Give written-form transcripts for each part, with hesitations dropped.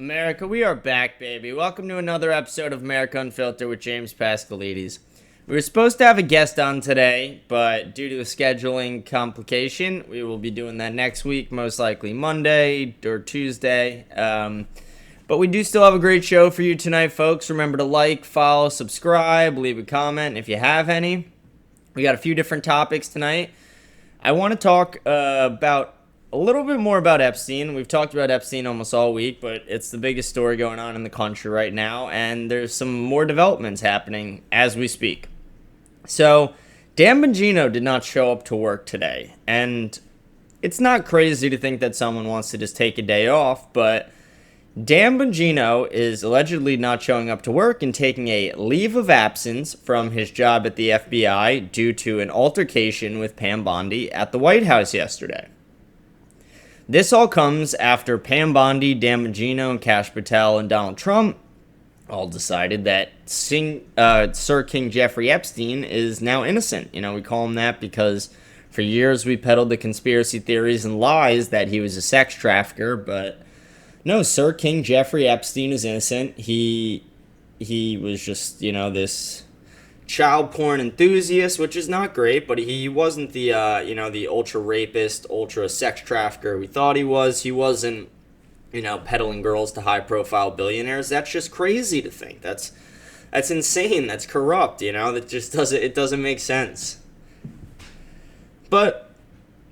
America, we are back, baby. Welcome to another episode of America Unfiltered with James Pascalides. We were supposed to have a guest on today, but due to a scheduling complication, we will be doing that next week, most likely Monday or Tuesday. But we do still have a great show for you tonight, folks. Remember to like, follow, subscribe, leave a comment if you have any. We got a few different topics tonight. I want to talk about a little bit more about Epstein. We've talked about Epstein almost all week, but it's the biggest story going on in the country right now, and there's some more developments happening as we speak. So, Dan Bongino did not show up to work today, and it's not crazy to think that someone wants to just take a day off, but Dan Bongino is allegedly not showing up to work and taking a leave of absence from his job at the FBI due to an altercation with Pam Bondi at the White House yesterday. This all comes after Pam Bondi, Dan Bongino, and Kash Patel and Donald Trump all decided that Sir King Jeffrey Epstein is now innocent. You know, we call him that because for years we peddled the conspiracy theories and lies that he was a sex trafficker, but no, Sir King Jeffrey Epstein is innocent. He was just, this child porn enthusiast, which is not great, but he wasn't the the ultra rapist, ultra sex trafficker we thought he was. He wasn't peddling girls to high profile billionaires. That's just crazy to think. That's insane. That's corrupt. That just doesn't make sense. But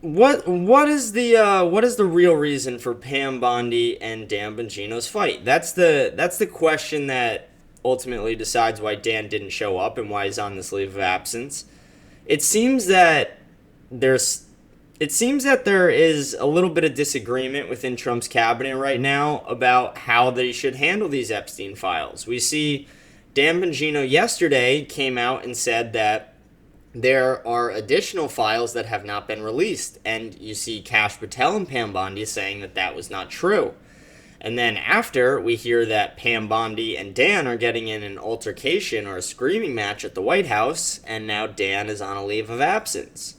what is the real reason for Pam Bondi and Dan Bongino's fight? That's the question that ultimately decides why Dan didn't show up and why he's on this leave of absence. It seems that there is a little bit of disagreement within Trump's cabinet right now about how they should handle these Epstein files. We see Dan Bongino yesterday came out and said that there are additional files that have not been released, and you see Kash Patel and Pam Bondi saying that that was not true. And then after, we hear that Pam Bondi and Dan are getting in an altercation or a screaming match at the White House, and now Dan is on a leave of absence.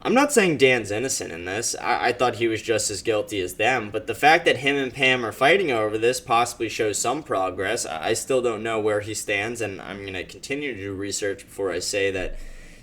I'm not saying Dan's innocent in this. I thought he was just as guilty as them, but the fact that him and Pam are fighting over this possibly shows some progress. I still don't know where he stands, and I'm going to continue to do research before I say that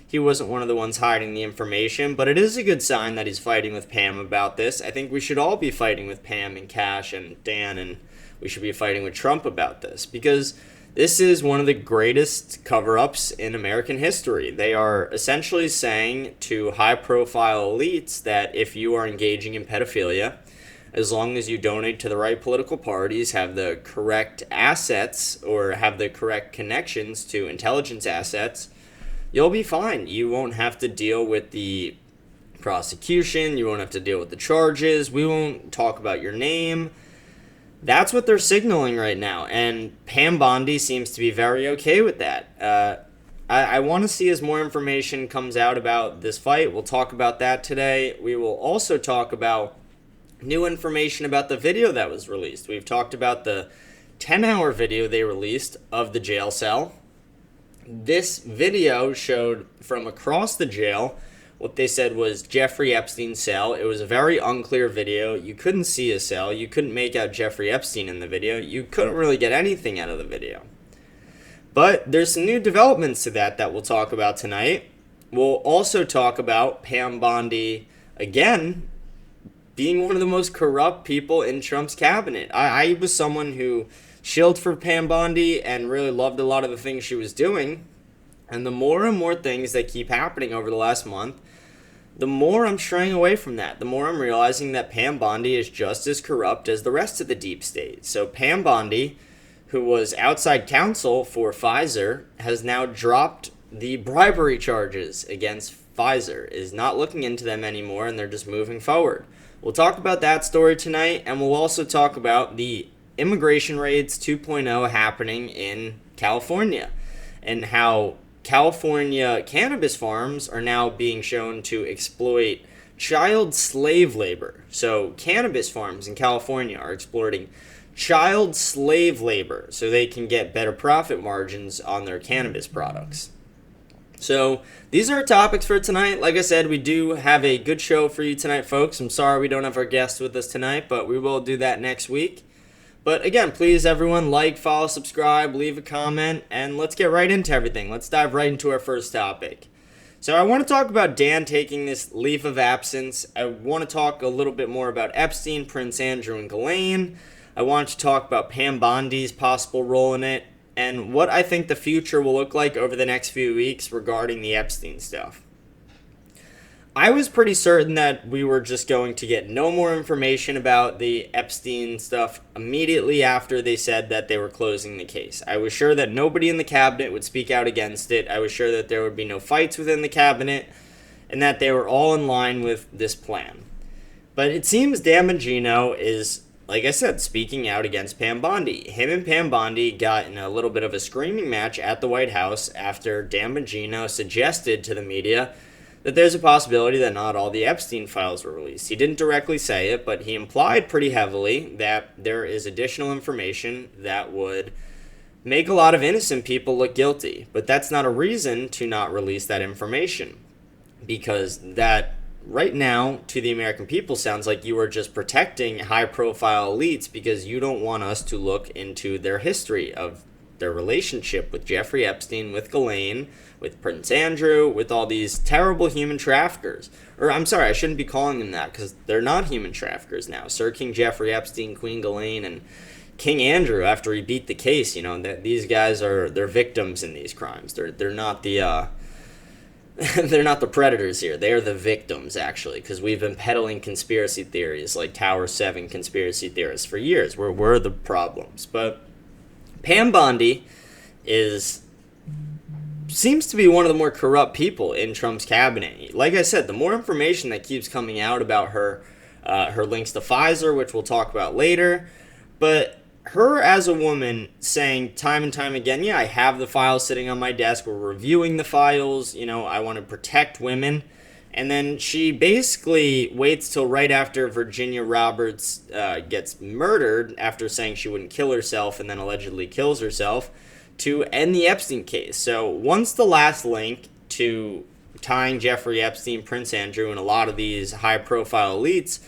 he wasn't one of the ones hiding the information, but it is a good sign that he's fighting with Pam about this. I think we should all be fighting with Pam and Kash and Dan, and we should be fighting with Trump about this, because this is one of the greatest cover-ups in American history. They are essentially saying to high-profile elites that if you are engaging in pedophilia, as long as you donate to the right political parties, have the correct assets, or have the correct connections to intelligence assets, you'll be fine. You won't have to deal with the prosecution. You won't have to deal with the charges. We won't talk about your name. That's what they're signaling right now. And Pam Bondi seems to be very okay with that. I want to see as more information comes out about this fight. We'll talk about that today. We will also talk about new information about the video that was released. We've talked about the 10-hour video they released of the jail cell. This video showed from across the jail what they said was Jeffrey Epstein's cell. It was a very unclear video. You couldn't see his cell. You couldn't make out Jeffrey Epstein in the video. You couldn't really get anything out of the video. But there's some new developments to that we'll talk about tonight. We'll also talk about Pam Bondi, again, being one of the most corrupt people in Trump's cabinet. I was someone who shielded for Pam Bondi and really loved a lot of the things she was doing. And the more and more things that keep happening over the last month, the more I'm straying away from that. The more I'm realizing that Pam Bondi is just as corrupt as the rest of the deep state. So Pam Bondi, who was outside counsel for Pfizer, has now dropped the bribery charges against Pfizer, is not looking into them anymore, and they're just moving forward. We'll talk about that story tonight, and we'll also talk about the immigration raids 2.0 happening in California, and how California cannabis farms are now being shown to exploit child slave labor. So cannabis farms in California are exploiting child slave labor so they can get better profit margins on their cannabis products. So these are our topics for tonight. Like I said, we do have a good show for you tonight, folks. I'm sorry we don't have our guest with us tonight, but we will do that next week. But again, please everyone, like, follow, subscribe, leave a comment, and let's get right into everything. Let's dive right into our first topic. So I want to talk about Dan taking this leave of absence. I want to talk a little bit more about Epstein, Prince Andrew, and Ghislaine. I want to talk about Pam Bondi's possible role in it, and what I think the future will look like over the next few weeks regarding the Epstein stuff. I was pretty certain that we were just going to get no more information about the Epstein stuff immediately after they said that they were closing the case. I was sure that nobody in the cabinet would speak out against it. I was sure that there would be no fights within the cabinet and that they were all in line with this plan. But it seems Dan Bongino is, like I said, speaking out against Pam Bondi. Him and Pam Bondi got in a little bit of a screaming match at the White House after Dan Bongino suggested to the media that there's a possibility that not all the Epstein files were released. He didn't directly say it, but he implied pretty heavily that there is additional information that would make a lot of innocent people look guilty. But that's not a reason to not release that information, because that right now to the American people sounds like you are just protecting high-profile elites because you don't want us to look into their history of their relationship with Jeffrey Epstein, with Ghislaine, with Prince Andrew, with all these terrible human traffickers. Or, I'm sorry, I shouldn't be calling them that, because they're not human traffickers now. Sir King Jeffrey Epstein, Queen Ghislaine, and King Andrew, after he beat the case, these guys they're victims in these crimes. They're not the they're not the predators here. They're the victims, actually, because we've been peddling conspiracy theories like Tower 7 conspiracy theorists for years. We're the problems. But Pam Bondi seems to be one of the more corrupt people in Trump's cabinet. Like I said, the more information that keeps coming out about her links to Pfizer, which we'll talk about later, but her as a woman saying time and time again, yeah, I have the files sitting on my desk, we're reviewing the files, I want to protect women. And then she basically waits till right after Virginia Roberts gets murdered, after saying she wouldn't kill herself and then allegedly kills herself, to end the Epstein case. So once the last link to tying Jeffrey Epstein, Prince Andrew, and a lot of these high-profile elites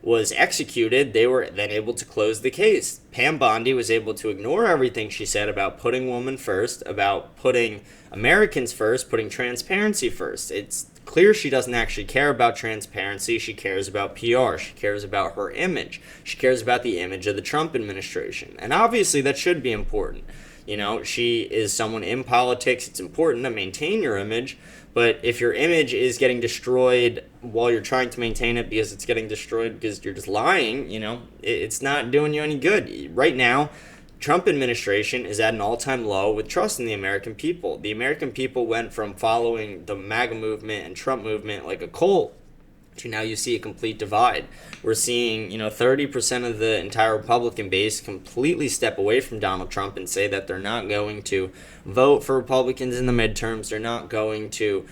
was executed, they were then able to close the case. Pam Bondi was able to ignore everything she said about putting women first, about putting Americans first, putting transparency first. It's clear she doesn't actually care about transparency. She cares about PR. She cares about her image. She cares about the image of the Trump administration. And obviously that should be important. She is someone in politics. It's important to maintain your image. But if your image is getting destroyed while you're trying to maintain it because it's getting destroyed because you're just lying, it's not doing you any good. Right now, Trump administration is at an all-time low with trust in the American people. The American people went from following the MAGA movement and Trump movement like a cult to now you see a complete divide. We're seeing, 30% of the entire Republican base completely step away from Donald Trump and say that they're not going to vote for Republicans in the midterms. They're not going to,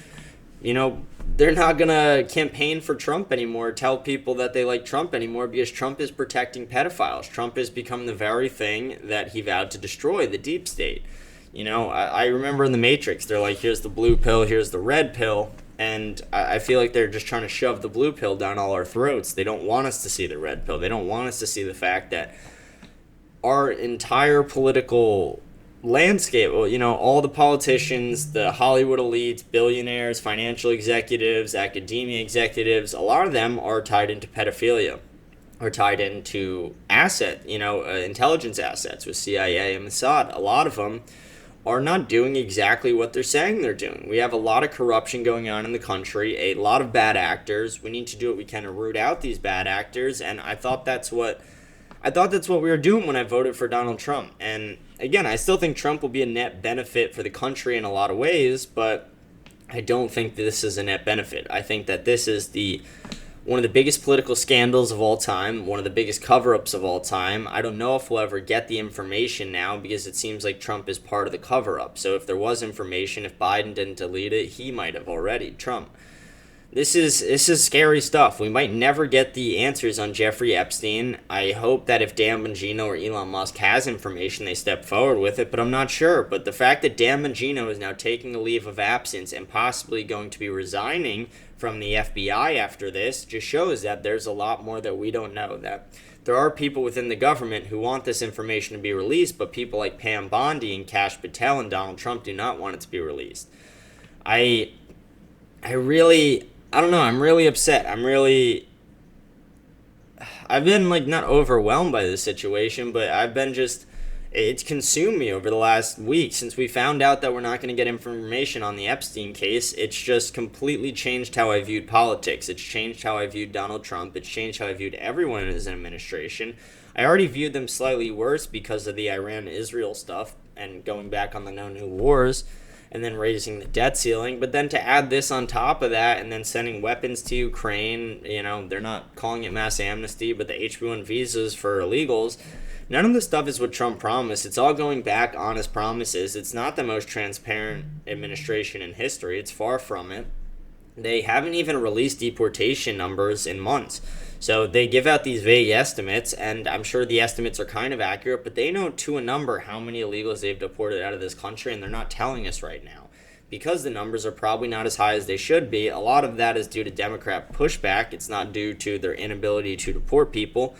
they're not going to campaign for Trump anymore, tell people that they like Trump anymore, because Trump is protecting pedophiles. Trump has become the very thing that he vowed to destroy, the deep state. I remember in The Matrix, they're like, here's the blue pill, here's the red pill. And I feel like they're just trying to shove the blue pill down all our throats. They don't want us to see the red pill. They don't want us to see the fact that our entire political landscape, all the politicians, the Hollywood elites, billionaires, financial executives, academia executives, a lot of them are tied into pedophilia, are tied into intelligence assets with CIA and Mossad. A lot of them are not doing exactly what they're saying they're doing. We have a lot of corruption going on in the country, a lot of bad actors. We need to do what we can to root out these bad actors, and I thought that's what we were doing when I voted for Donald Trump. And again, I still think Trump will be a net benefit for the country in a lot of ways, but I don't think this is a net benefit. I think that this is one of the biggest political scandals of all time, one of the biggest cover-ups of all time. I don't know if we'll ever get the information now, because it seems like Trump is part of the cover-up. So if there was information, if Biden didn't delete it, he might have already. Trump. This is scary stuff. We might never get the answers on Jeffrey Epstein. I hope that if Dan Bongino or Elon Musk has information, they step forward with it, but I'm not sure. But the fact that Dan Bongino is now taking a leave of absence and possibly going to be resigning from the FBI after this just shows that there's a lot more that we don't know, that there are people within the government who want this information to be released, but people like Pam Bondi and Kash Patel and Donald Trump do not want it to be released. I don't know, I'm really upset. I've been like not overwhelmed by this situation, but it's consumed me over the last week since we found out that we're not going to get information on the Epstein case. It's just completely changed how I viewed politics. It's changed how I viewed Donald Trump. It's changed how I viewed everyone in his administration. I already viewed them slightly worse because of the Iran-Israel stuff and going back on the no new wars and then raising the debt ceiling. But then to add this on top of that and then sending weapons to Ukraine, they're not calling it mass amnesty, but the H-1B visas for illegals. None of this stuff is what Trump promised. It's all going back on his promises. It's not the most transparent administration in history. It's far from it. They haven't even released deportation numbers in months. So they give out these vague estimates, and I'm sure the estimates are kind of accurate, but they know to a number how many illegals they've deported out of this country, and they're not telling us right now. Because the numbers are probably not as high as they should be, a lot of that is due to Democrat pushback. It's not due to their inability to deport people.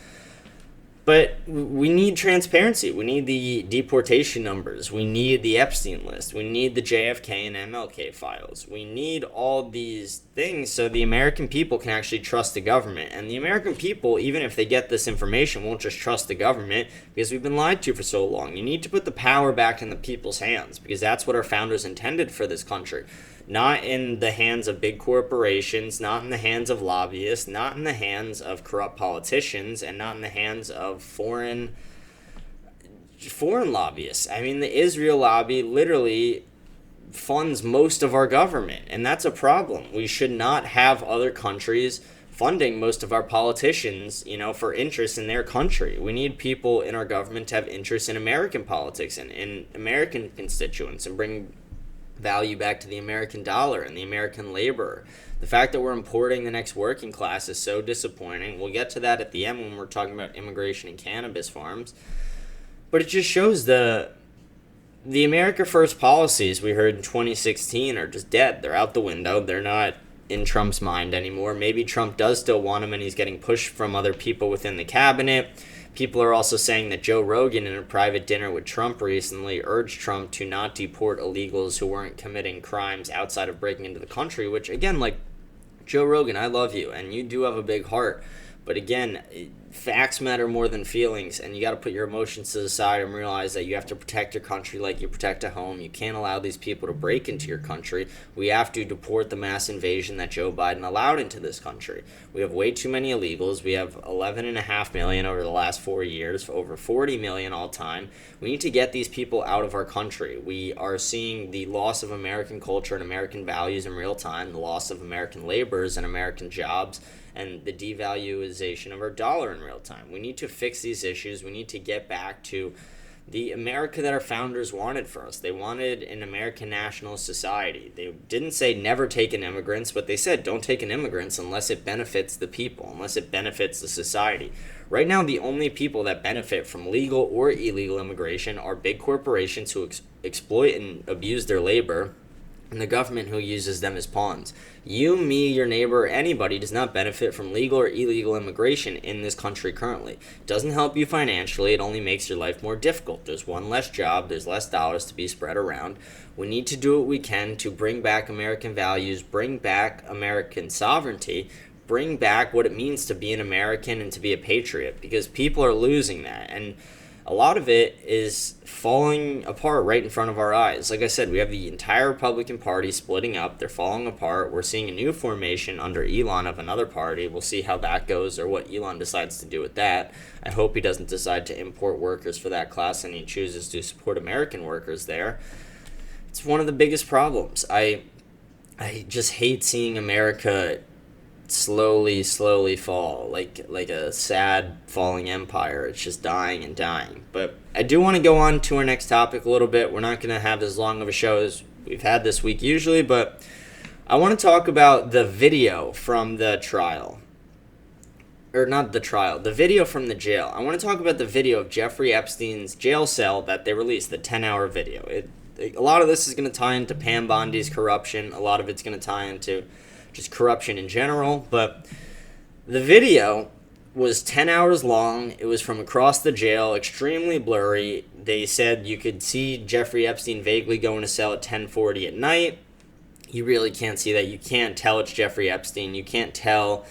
But we need transparency. We need the deportation numbers. We need the Epstein list. We need the JFK and MLK files. We need all these things so the American people can actually trust the government. And the American people, even if they get this information, won't just trust the government because we've been lied to for so long. You need to put the power back in the people's hands because that's what our founders intended for this country. Not in the hands of big corporations, not in the hands of lobbyists, not in the hands of corrupt politicians, and not in the hands of foreign lobbyists. I mean, the Israel lobby literally funds most of our government, and that's a problem. We should not have other countries funding most of our politicians, for interest in their country. We need people in our government to have interest in American politics and in American constituents and bring value back to the American dollar and the American laborer. The fact that we're importing the next working class is so disappointing. We'll get to that at the end when we're talking about immigration and cannabis farms. But it just shows the America First policies we heard in 2016 are just dead. They're out the window. They're not in Trump's mind anymore. Maybe Trump does still want them and he's getting pushed from other people within the cabinet. People are also saying that Joe Rogan in a private dinner with Trump recently urged Trump to not deport illegals who weren't committing crimes outside of breaking into the country, which, again, like, Joe Rogan, I love you, and you do have a big heart. But, again, facts matter more than feelings, and you got to put your emotions to the side and realize that you have to protect your country like you protect a home. You can't allow these people to break into your country. We have to deport the mass invasion that Joe Biden allowed into this country. We have way too many illegals. We have 11.5 million over the last 4 years, over 40 million all time. We need to get these people out of our country. We are seeing the loss of American culture and American values in real time, the loss of American laborers and American jobs, and the devaluation of our dollar in real time. We need to fix these issues. We need to get back to the America that our founders wanted for us. They wanted an American national society. They didn't say never take in immigrants, but they said don't take in immigrants unless it benefits the people, unless it benefits the society. Right now, the only people that benefit from legal or illegal immigration are big corporations who exploit and abuse their labor, and the government who uses them as pawns. You, me, your neighbor, anybody does not benefit from legal or illegal immigration in this country currently. It doesn't help you financially. It only makes your life more difficult. There's one less job. There's less dollars to be spread around. We need to do what we can to bring back American values, bring back American sovereignty, bring back what it means to be an American and to be a patriot, because people are losing that. And a lot of it is falling apart right in front of our eyes. Like I said, we have the entire Republican Party splitting up. They're falling apart. We're seeing a new formation under Elon of another party. We'll see how that goes or what Elon decides to do with that. I hope he doesn't decide to import workers for that class and he chooses to support American workers there. It's one of the biggest problems. I just hate seeing America slowly fall like a sad falling empire. It's just dying and dying. But I do want to go on to our next topic a little bit. We're not going to have as long of a show as we've had this week usually, but I want to talk about the video from the trial. Or not the trial, the video from the jail. I want to talk about the video of Jeffrey Epstein's jail cell that they released, the 10-hour video. A lot of this is going to tie into Pam Bondi's corruption. A lot of it's going to tie into just corruption in general, but the video was 10 hours long. It was from across the jail, extremely blurry. They said you could see Jeffrey Epstein vaguely going to cell at 10:40 at night. You really can't see that. You can't tell it's Jeffrey Epstein. You can't tell.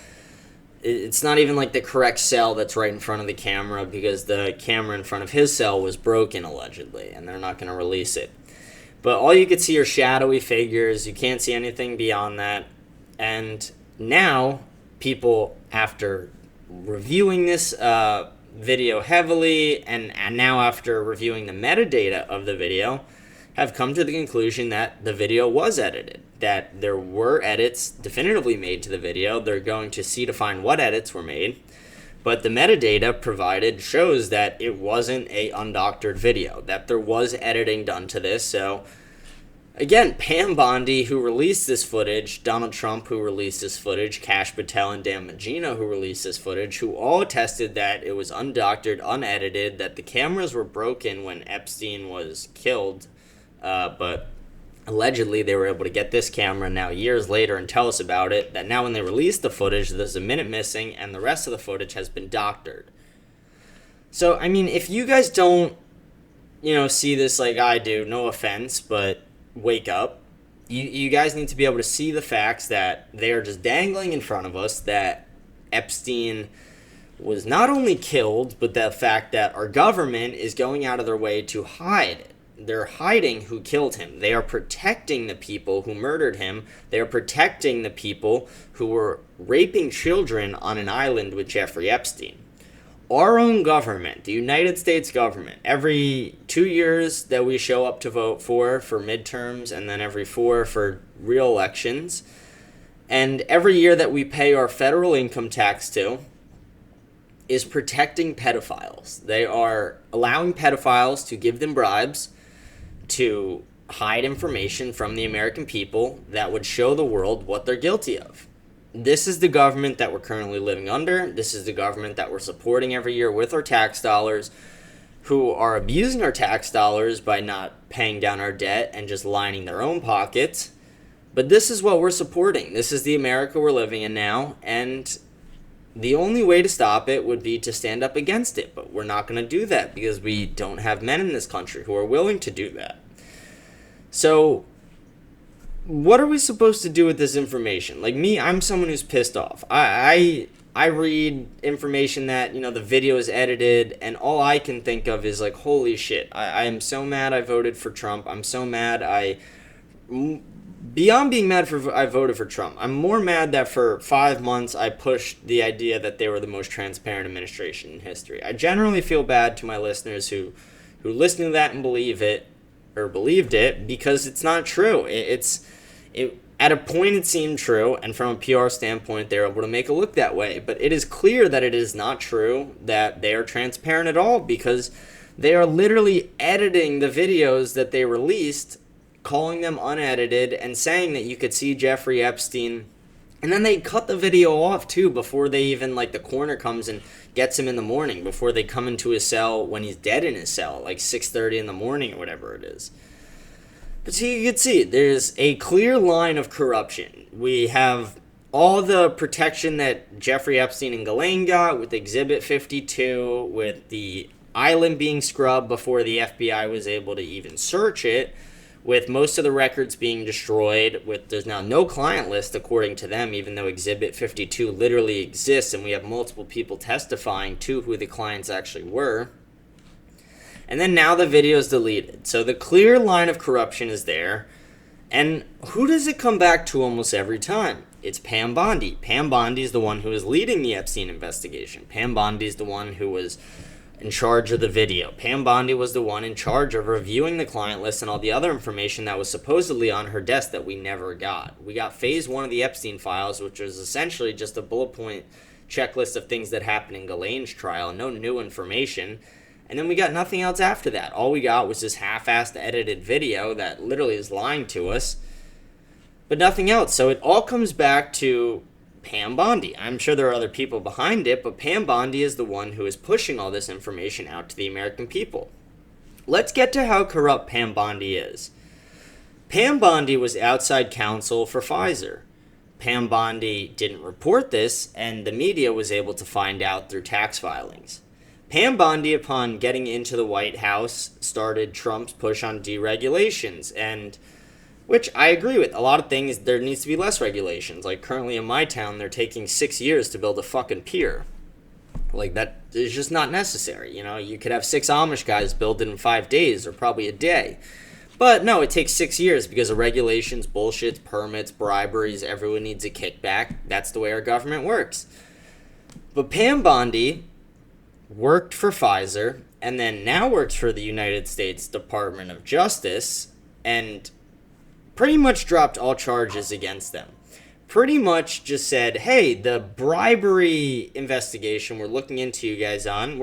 It's not even like the correct cell that's right in front of the camera, because the camera in front of his cell was broken, allegedly, and they're not going to release it. But all you could see are shadowy figures. You can't see anything beyond that. And now, people, after reviewing this video heavily, and now after reviewing the metadata of the video, have come to the conclusion that the video was edited, that there were edits definitively made to the video. They're going to see to find what edits were made, but the metadata provided shows that it wasn't a undoctored video, that there was editing done to this. So again, Pam Bondi, who released this footage, Donald Trump, who released this footage, Kash Patel and Dan Bongino, who released this footage, who all attested that it was undoctored, unedited, that the cameras were broken when Epstein was killed, but allegedly they were able to get this camera now years later and tell us about it, that now when they released the footage, there's a minute missing and the rest of the footage has been doctored. So, I mean, if you guys don't, see this like I do, no offense, but wake up. You guys need to be able to see the facts that they are just dangling in front of us, that Epstein was not only killed, but the fact that our government is going out of their way to hide it. They're hiding who killed him. They are protecting the people who murdered him. They are protecting the people who were raping children on an island with Jeffrey Epstein. Our own government, the United States government, every 2 years that we show up to vote for midterms, and then every 4 for real elections, and every year that we pay our federal income tax to, is protecting pedophiles. They are allowing pedophiles to give them bribes to hide information from the American people that would show the world what they're guilty of. This is the government that we're currently living under. This is the government that we're supporting every year with our tax dollars, who are abusing our tax dollars by not paying down our debt and just lining their own pockets. But this is what we're supporting. This is the America we're living in now, and the only way to stop it would be to stand up against it, but we're not going to do that because we don't have men in this country who are willing to do that. So, what are we supposed to do with this information? Like me, I'm someone who's pissed off. I read information that, the video is edited, and all I can think of is like, holy shit, I am so mad I voted for Trump. I'm so mad beyond being mad I voted for Trump, I'm more mad that for 5 months I pushed the idea that they were the most transparent administration in history. I generally feel bad to my listeners who listen to that and believed it, because it's not true. At a point it seemed true, and from a PR standpoint they're able to make it look that way, but it is clear that it is not true that they are transparent at all, because they are literally editing the videos that they released, calling them unedited, and saying that you could see Jeffrey Epstein. And then they cut the video off too before they even, the coroner comes and gets him in the morning, before they come into his cell when he's dead in his cell, 6:30 in the morning or whatever it is. But so you can see, there's a clear line of corruption. We have all the protection that Jeffrey Epstein and Ghislaine got with Exhibit 52, with the island being scrubbed before the FBI was able to even search it, with most of the records being destroyed, there's now no client list according to them, even though Exhibit 52 literally exists, and we have multiple people testifying to who the clients actually were. And then now the video is deleted. So the clear line of corruption is there. And who does it come back to almost every time? It's Pam Bondi. Pam Bondi is the one who is leading the Epstein investigation. Pam Bondi is the one who was in charge of the video. Pam Bondi was the one in charge of reviewing the client list and all the other information that was supposedly on her desk that we never got. We got phase 1 of the Epstein files, which was essentially just a bullet point checklist of things that happened in Ghislaine's trial, no new information. And then we got nothing else after that. All we got was this half-assed edited video that literally is lying to us, but nothing else. So it all comes back to Pam Bondi. I'm sure there are other people behind it, but Pam Bondi is the one who is pushing all this information out to the American people. Let's get to how corrupt Pam Bondi is. Pam Bondi was outside counsel for Pfizer. Pam Bondi didn't report this, and the media was able to find out through tax filings. Pam Bondi, upon getting into the White House, started Trump's push on deregulations, and which I agree with. A lot of things, there needs to be less regulations. Like currently in my town, they're taking 6 years to build a fucking pier. Like that is just not necessary. You know, you could have 6 Amish guys build it in 5 days or probably a day. But no, it takes 6 years because of regulations, bullshit, permits, briberies. Everyone needs a kickback. That's the way our government works. But Pam Bondi worked for Pfizer and then now works for the United States Department of Justice and pretty much dropped all charges against them. Pretty much just said, hey, the bribery investigation we're looking into you guys on,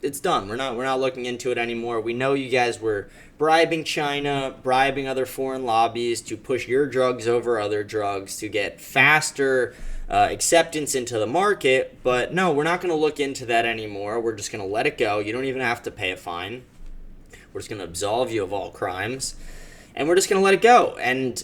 it's done. We're not looking into it anymore. We know you guys were bribing China, bribing other foreign lobbies to push your drugs over other drugs to get faster acceptance into the market. But no, we're not going to look into that anymore. We're just going to let it go. You don't even have to pay a fine. We're just going to absolve you of all crimes. And we're just going to let it go. And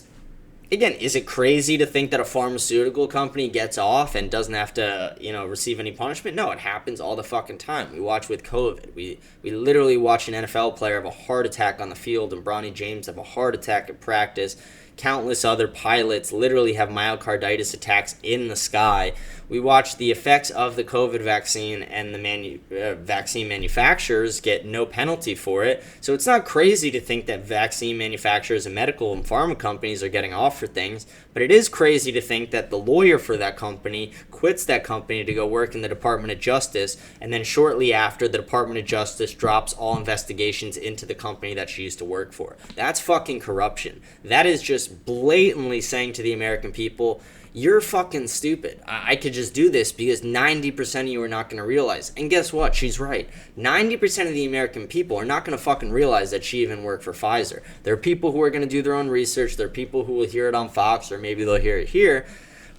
again, is it crazy to think that a pharmaceutical company gets off and doesn't have to, receive any punishment? No, it happens all the fucking time. We watch with COVID. We literally watch an NFL player have a heart attack on the field and Bronny James have a heart attack at practice. Countless other pilots literally have myocarditis attacks in the sky. We watch the effects of the COVID vaccine and the vaccine manufacturers get no penalty for it. So it's not crazy to think that vaccine manufacturers and medical and pharma companies are getting off for things, but it is crazy to think that the lawyer for that company quits that company to go work in the Department of Justice, and then shortly after, the Department of Justice drops all investigations into the company that she used to work for. That's fucking corruption. That is just blatantly saying to the American people, you're fucking stupid. I could just do this because 90% of you are not going to realize. And guess what? She's right. 90% of the American people are not going to fucking realize that she even worked for Pfizer. There are people who are going to do their own research. There are people who will hear it on Fox, or maybe they'll hear it here.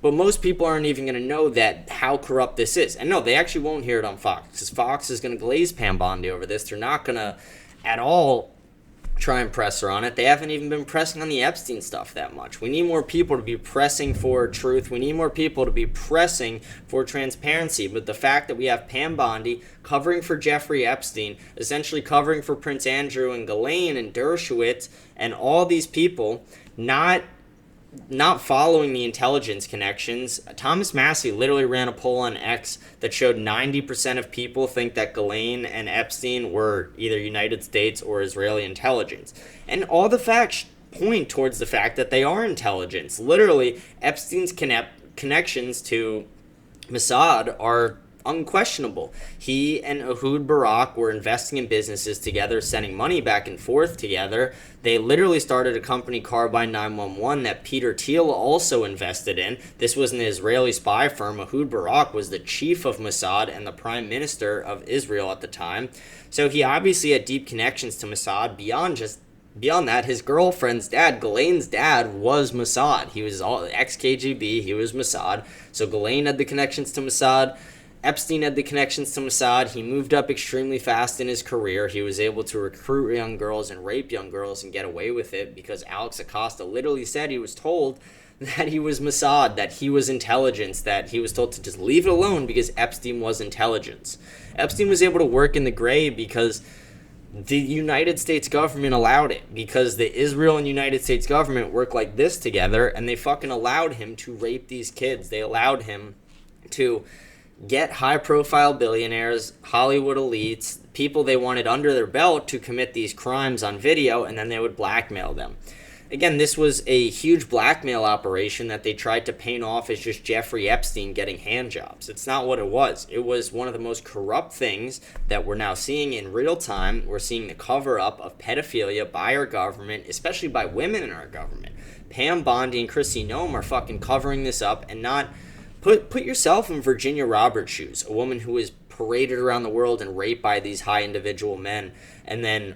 But most people aren't even going to know that how corrupt this is. And no, they actually won't hear it on Fox, because Fox is going to glaze Pam Bondi over this. They're not going to at all try and press her on it. They haven't even been pressing on the Epstein stuff that much. We need more people to be pressing for truth. We need more people to be pressing for transparency. But the fact that we have Pam Bondi covering for Jeffrey Epstein, essentially covering for Prince Andrew and Ghislaine and Dershowitz and all these people, not following the intelligence connections. Thomas Massey literally ran a poll on X that showed 90% of people think that Ghislaine and Epstein were either United States or Israeli intelligence. And all the facts point towards the fact that they are intelligence. Literally, Epstein's connections to Mossad are unquestionable. He and Ehud Barak were investing in businesses together, sending money back and forth together. They literally started a company, Carbine 911, that Peter Thiel also invested in. This was an Israeli spy firm. Ehud Barak was the chief of Mossad and the prime minister of Israel at the time. So he obviously had deep connections to Mossad. Beyond that, his girlfriend's dad, Ghislaine's dad, was Mossad. He was all ex-KGB. He was Mossad. So Ghislaine had the connections to Mossad. Epstein had the connections to Mossad. He moved up extremely fast in his career. He was able to recruit young girls and rape young girls and get away with it because Alex Acosta literally said he was told that he was Mossad, that he was intelligence, that he was told to just leave it alone because Epstein was intelligence. Epstein was able to work in the gray because the United States government allowed it, because the Israel and United States government work like this together, and they fucking allowed him to rape these kids. They allowed him to get high-profile billionaires, Hollywood elites, people they wanted under their belt to commit these crimes on video, and then they would blackmail them. Again, this was a huge blackmail operation that they tried to paint off as just Jeffrey Epstein getting handjobs. It's not what it was. It was one of the most corrupt things that we're now seeing in real time. We're seeing the cover-up of pedophilia by our government, especially by women in our government. Pam Bondi and Chrissy Noem are fucking covering this up and not... Put yourself in Virginia Roberts' shoes, a woman who is paraded around the world and raped by these high individual men, and then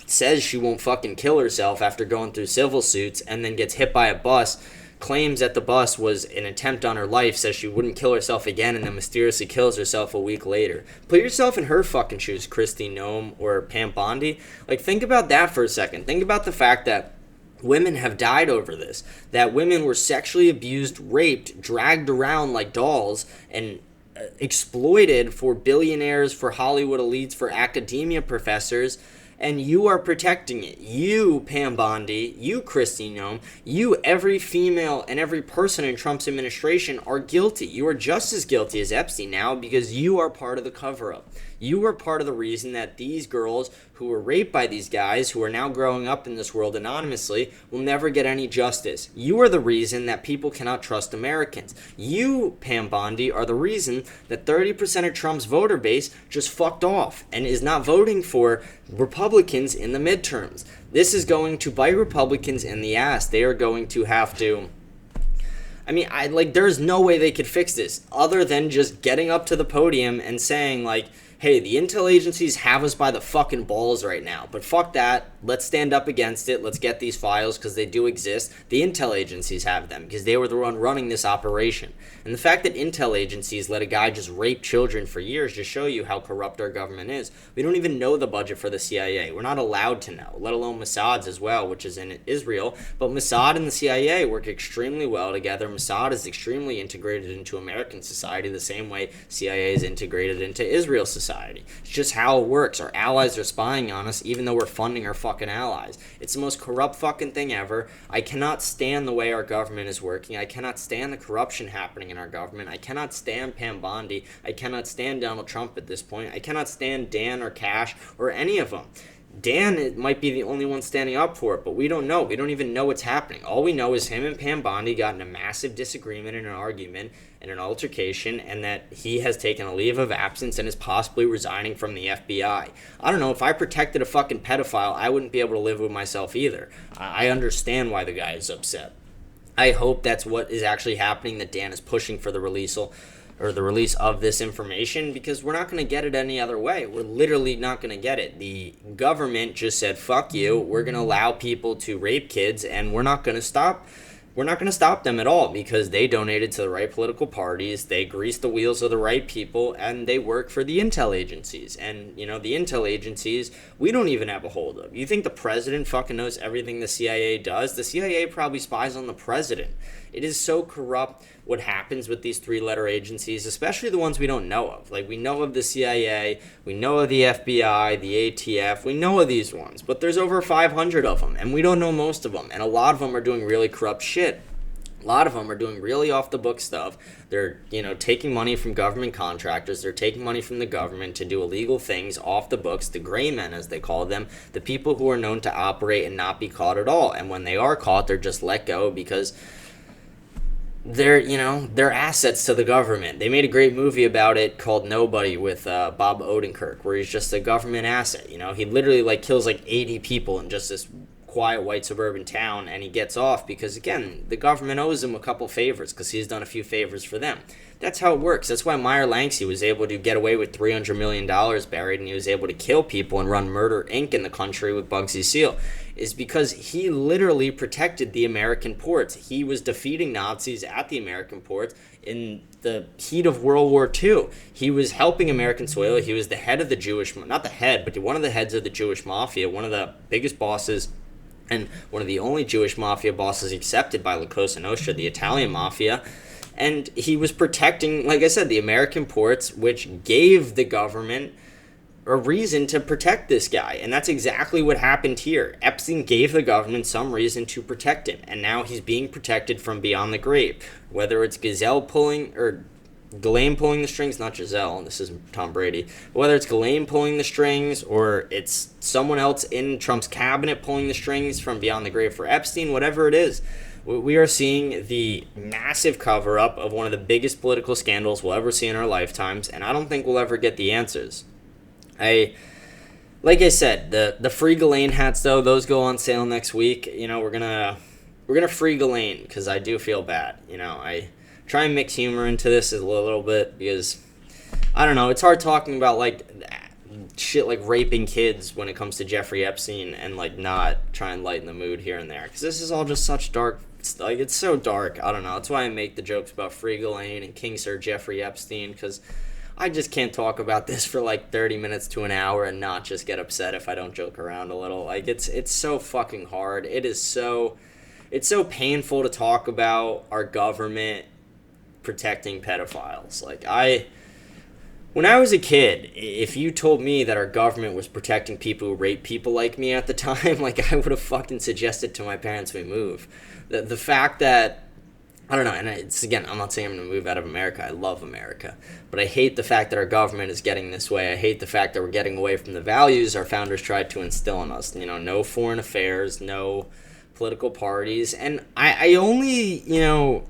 says she won't fucking kill herself after going through civil suits, and then gets hit by a bus, claims that the bus was an attempt on her life, says she wouldn't kill herself again, and then mysteriously kills herself a week later. Put yourself in her fucking shoes, Christy Noem or Pam Bondi. Like, think about that for a second. Think about the fact that women have died over this, that women were sexually abused, raped, dragged around like dolls, and exploited for billionaires, for Hollywood elites, for academia professors, and you are protecting it. You, Pam Bondi, you, Christine Nome, you, every female and every person in Trump's administration are guilty. You are just as guilty as Epstein now because you are part of the cover-up. You are part of the reason that these girls who were raped by these guys, who are now growing up in this world anonymously, will never get any justice. You are the reason that people cannot trust Americans. You, Pam Bondi, are the reason that 30% of Trump's voter base just fucked off and is not voting for Republicans in the midterms. This is going to bite Republicans in the ass. They are going to have to... there's no way they could fix this other than just getting up to the podium and saying, like, hey, the intel agencies have us by the fucking balls right now, but fuck that. Let's stand up against it. Let's get these files because they do exist. The intel agencies have them because they were the one running this operation. And the fact that intel agencies let a guy just rape children for years just show you how corrupt our government is. We don't even know the budget for the CIA. We're not allowed to know, let alone Mossad's as well, which is in Israel. But Mossad and the CIA work extremely well together. Mossad is extremely integrated into American society the same way CIA is integrated into Israel society. It's just how it works. Our allies are spying on us even though we're funding our fucking allies. It's the most corrupt fucking thing ever. I cannot stand the way our government is working. I cannot stand the corruption happening in our government. I cannot stand Pam Bondi. I cannot stand Donald Trump at this point. I cannot stand Dan or Cash or any of them. Dan might be the only one standing up for it, but we don't know. We don't even know what's happening. All we know is him and Pam Bondi got in a massive disagreement and an argument and an altercation, and that he has taken a leave of absence and is possibly resigning from the FBI. I don't know. If I protected a fucking pedophile, I wouldn't be able to live with myself either. I understand why the guy is upset. I hope that's what is actually happening, that Dan is pushing for the release of this information, because we're not going to get it any other way. We're literally not going to get it. The government just said, fuck you, we're going to allow people to rape kids, and we're not going to stop them at all, because they donated to the right political parties, they grease the wheels of the right people, and they work for the intel agencies. And, the intel agencies, we don't even have a hold of. You think the president fucking knows everything the CIA does? The CIA probably spies on the president. It is so corrupt what happens with these three-letter agencies, especially the ones we don't know of. Like, we know of the CIA, we know of the FBI, the ATF, we know of these ones, but there's over 500 of them, and we don't know most of them, and a lot of them are doing really corrupt shit. A lot of them are doing really off-the-book stuff. They're, taking money from government contractors. They're taking money from the government to do illegal things off the books, the gray men, as they call them, the people who are known to operate and not be caught at all. And when they are caught, they're just let go because they're assets to the government. They made a great movie about it called Nobody with Bob Odenkirk, where he's just a government asset. He literally kills 80 people in just this quiet white suburban town, and he gets off because, again, the government owes him a couple favors because he's done a few favors for them. That's how it works. That's why Meyer Langsey was able to get away with $300 million buried, and he was able to kill people and run Murder, Inc. in the country with Bugsy Siegel, is because he literally protected the American ports. He was defeating Nazis at the American ports in the heat of World War II. He was helping American soil. He was the head of the not the head, but one of the heads of the Jewish mafia, one of the biggest bosses, and one of the only Jewish mafia bosses accepted by La Cosa Nostra, the Italian mafia. And he was protecting, like I said, the American ports, which gave the government a reason to protect this guy. And that's exactly what happened here. Epstein gave the government some reason to protect him, and now he's being protected from beyond the grave. Whether it's Ghislaine pulling the strings, not Giselle, this is Tom Brady. Whether it's Ghislaine pulling the strings, or it's someone else in Trump's cabinet pulling the strings from beyond the grave for Epstein, whatever it is, we are seeing the massive cover-up of one of the biggest political scandals we'll ever see in our lifetimes, and I don't think we'll ever get the answers. Like I said, the free Ghislaine hats, though, those go on sale next week. We're gonna free Ghislaine, because I do feel bad. I try and mix humor into this a little bit, because I don't know, it's hard talking about shit like raping kids when it comes to Jeffrey Epstein, and not try and lighten the mood here and there, because this is all just such dark, it's so dark. I don't know, that's why I make the jokes about free Ghislaine and King Sir Jeffrey Epstein, because I just can't talk about this for like 30 minutes to an hour and not just get upset if I don't joke around a little. Like it's so fucking hard. It's so painful to talk about our government protecting pedophiles. When I was a kid, if you told me that our government was protecting people who rape people like me at the time, like, I would have fucking suggested to my parents we move. The fact that, I don't know, and it's, again, I'm not saying I'm going to move out of America. I love America. But I hate the fact that our government is getting this way. I hate the fact that we're getting away from the values our founders tried to instill in us. You know, no foreign affairs, no political parties. And I only, you know,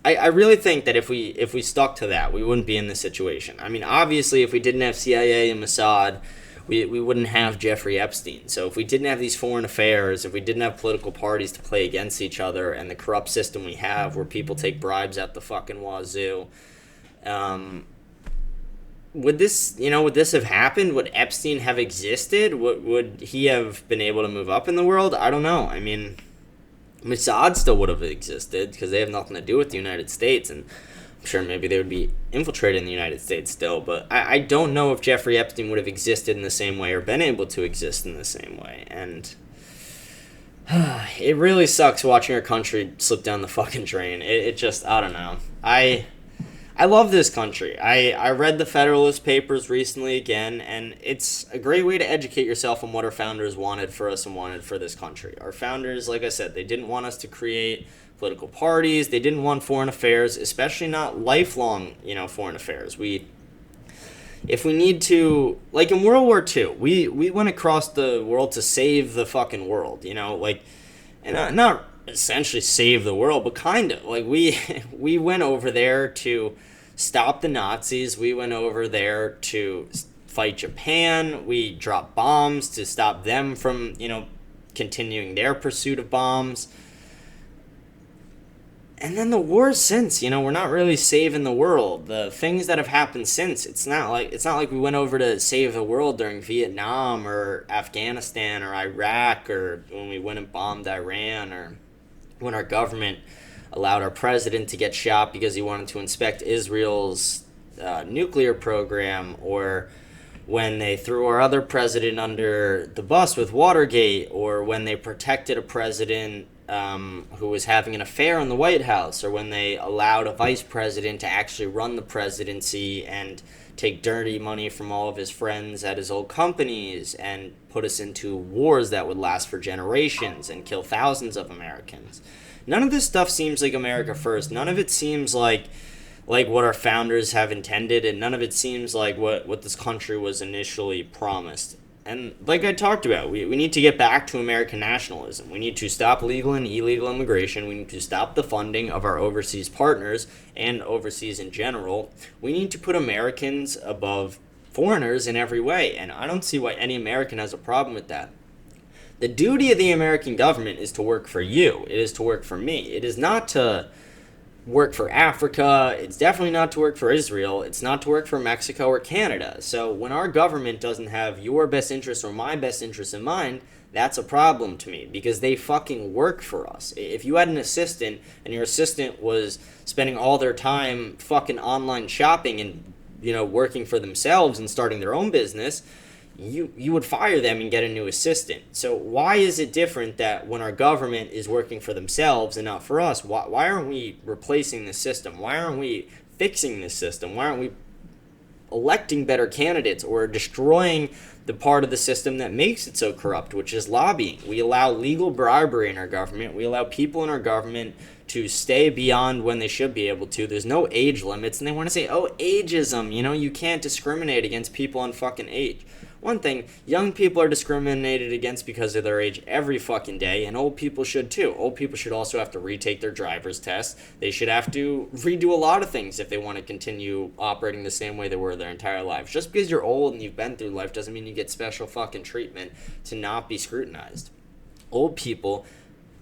I really think that if we stuck to that, we wouldn't be in this situation. I mean, obviously, if we didn't have CIA and Mossad, we wouldn't have Jeffrey Epstein. So if we didn't have these foreign affairs, if we didn't have political parties to play against each other, and the corrupt system we have where people take bribes out the fucking wazoo, would this have happened? Would Epstein have existed? Would he have been able to move up in the world? I don't know. I mean, Mossad still would have existed because they have nothing to do with the United States, and I'm sure maybe they would be infiltrated in the United States still, but I don't know if Jeffrey Epstein would have existed in the same way or been able to exist in the same way, and it really sucks watching our country slip down the fucking drain. It just, I don't know. I love this country. I read the Federalist Papers recently again, and it's a great way to educate yourself on what our founders wanted for us and wanted for this country. Our founders, like I said, they didn't want us to create political parties. They didn't want foreign affairs, especially not lifelong, foreign affairs. If we need to, like in World War II, we went across the world to save the fucking world, and not essentially save the world, but kind of. Like, we went over there to stop the Nazis. We went over there to fight Japan. We dropped bombs to stop them from, continuing their pursuit of bombs. And then the wars since, we're not really saving the world. The things that have happened since, it's not like we went over to save the world during Vietnam or Afghanistan or Iraq, or when we went and bombed Iran, or when our government allowed our president to get shot because he wanted to inspect Israel's nuclear program, or when they threw our other president under the bus with Watergate, or when they protected a president who was having an affair in the White House, or when they allowed a vice president to actually run the presidency and take dirty money from all of his friends at his old companies and put us into wars that would last for generations and kill thousands of Americans. None of this stuff seems like America first. None of it seems like what our founders have intended, and none of it seems like what this country was initially promised. And like I talked about, we need to get back to American nationalism. We need to stop legal and illegal immigration. We need to stop the funding of our overseas partners and overseas in general. We need to put Americans above foreigners in every way, and I don't see why any American has a problem with that. The duty of the American government is to work for you. It is to work for me. It is not to work for Africa. It's definitely not to work for Israel. It's not to work for Mexico or Canada. So when our government doesn't have your best interest or my best interest in mind, that's a problem to me, because they fucking work for us. If you had an assistant and your assistant was spending all their time fucking online shopping and, working for themselves and starting their own business, you would fire them and get a new assistant. So why is it different that when our government is working for themselves and not for us, why aren't we replacing this system? Why aren't we fixing this system? Why aren't we electing better candidates or destroying the part of the system that makes it so corrupt, which is lobbying? We allow legal bribery in our government. We allow people in our government to stay beyond when they should be able to. There's no age limits, and they want to say, ageism, you can't discriminate against people on fucking age. One thing, young people are discriminated against because of their age every fucking day, and old people should too. Old people should also have to retake their driver's test. They should have to redo a lot of things if they want to continue operating the same way they were their entire lives. Just because you're old and you've been through life doesn't mean you get special fucking treatment to not be scrutinized. Old people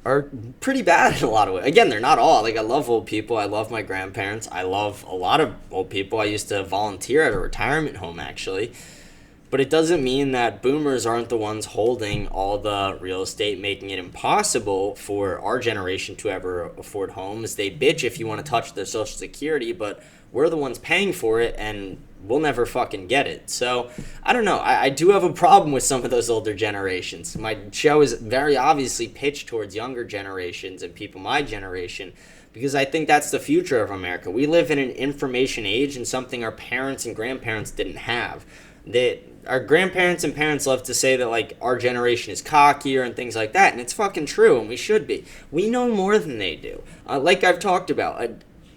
are pretty bad in a lot of ways. Again, they're not all. Like, I love old people. I love my grandparents. I love a lot of old people. I used to volunteer at a retirement home, actually. But it doesn't mean that boomers aren't the ones holding all the real estate, making it impossible for our generation to ever afford homes. They bitch if you want to touch their Social Security, but we're the ones paying for it, and we'll never fucking get it. So I don't know. I do have a problem with some of those older generations. My show is very obviously pitched towards younger generations and people my generation, because I think that's the future of America. We live in an information age, and something our parents and grandparents didn't have. That our grandparents and parents love to say that, like, our generation is cockier and things like that, and it's fucking true, and we should be. We know more than they do. Like I've talked about,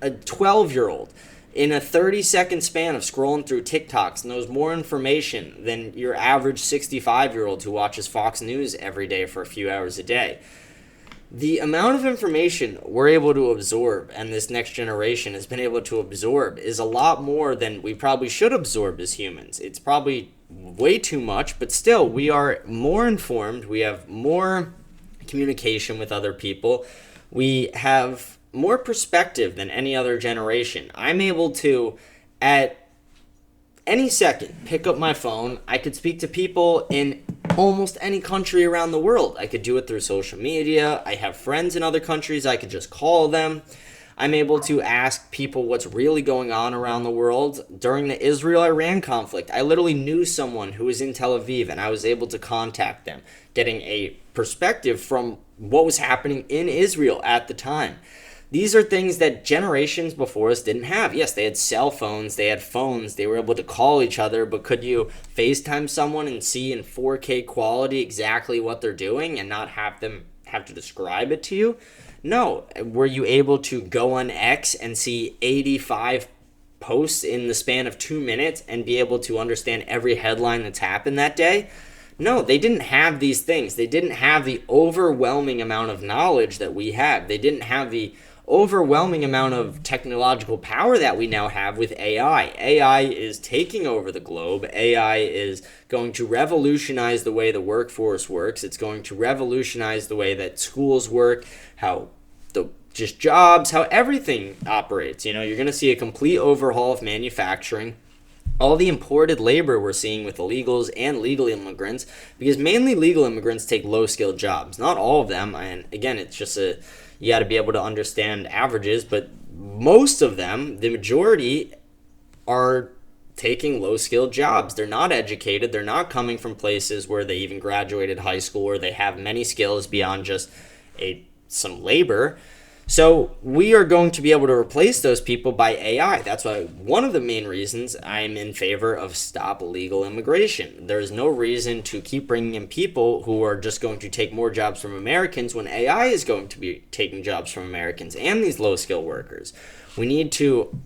a 12-year-old in a 30-second span of scrolling through TikToks knows more information than your average 65-year-old who watches Fox News every day for a few hours a day. The amount of information we're able to absorb, and this next generation has been able to absorb, is a lot more than we probably should absorb as humans. It's probably way too much, but still, we are more informed. We have more communication with other people. We have more perspective than any other generation. I'm able to, at any second, pick up my phone. I could speak to people in almost any country around the world. I could do it through social media. I have friends in other countries. I could just call them. I'm able to ask people what's really going on around the world. During the Israel-Iran conflict, I literally knew someone who was in Tel Aviv, and I was able to contact them, getting a perspective from what was happening in Israel at the time. These are things that generations before us didn't have. Yes, they had cell phones, they had phones, they were able to call each other, but could you FaceTime someone and see in 4K quality exactly what they're doing and not have them have to describe it to you? No. Were you able to go on X and see 85 posts in the span of 2 minutes and be able to understand every headline that's happened that day? No, they didn't have these things. They didn't have the overwhelming amount of knowledge that we have. They didn't have the overwhelming amount of technological power that we now have with AI. AI is taking over the globe. AI is going to revolutionize the way the workforce works. It's going to revolutionize the way that schools work, how the just jobs, how everything operates. You know, you're going to see a complete overhaul of manufacturing. All the imported labor we're seeing with illegals and legal immigrants, because mainly legal immigrants take low-skilled jobs. Not all of them, and again, it's just you got to be able to understand averages, but most of them, the majority, are taking low-skilled jobs. They're not educated. They're not coming from places where they even graduated high school, or they have many skills beyond just some labor. So we are going to be able to replace those people by AI. That's why one of the main reasons I'm in favor of stop illegal immigration. There's no reason to keep bringing in people who are just going to take more jobs from Americans when AI is going to be taking jobs from Americans and these low-skilled workers. We need to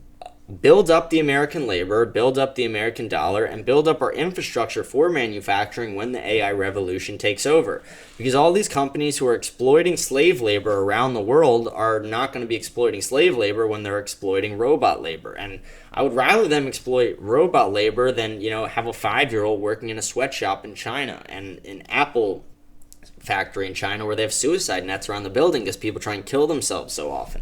build up the American labor, build up the American dollar, and build up our infrastructure for manufacturing when the AI revolution takes over. Because all these companies who are exploiting slave labor around the world are not going to be exploiting slave labor when they're exploiting robot labor. And I would rather them exploit robot labor than, have a 5-year-old working in a sweatshop in China and an Apple factory in China where they have suicide nets around the building because people try and kill themselves so often.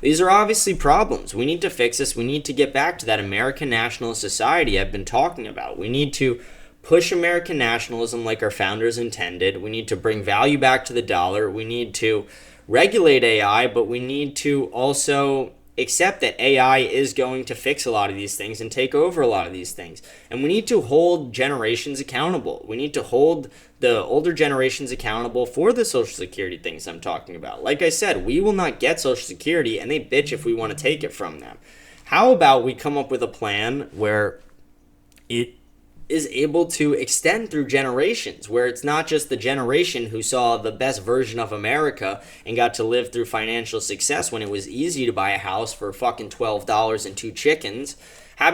These are obviously problems. We need to fix this. We need to get back to that American nationalist society I've been talking about. We need to push American nationalism like our founders intended. We need to bring value back to the dollar. We need to regulate AI, but we need to also accept that AI is going to fix a lot of these things and take over a lot of these things. And we need to hold generations accountable. We need to hold the older generations accountable for the Social Security things I'm talking about. Like I said, we will not get Social Security, and they bitch if we want to take it from them. How about we come up with a plan where it is able to extend through generations, where it's not just the generation who saw the best version of America and got to live through financial success when it was easy to buy a house for fucking $12 and 2 chickens. How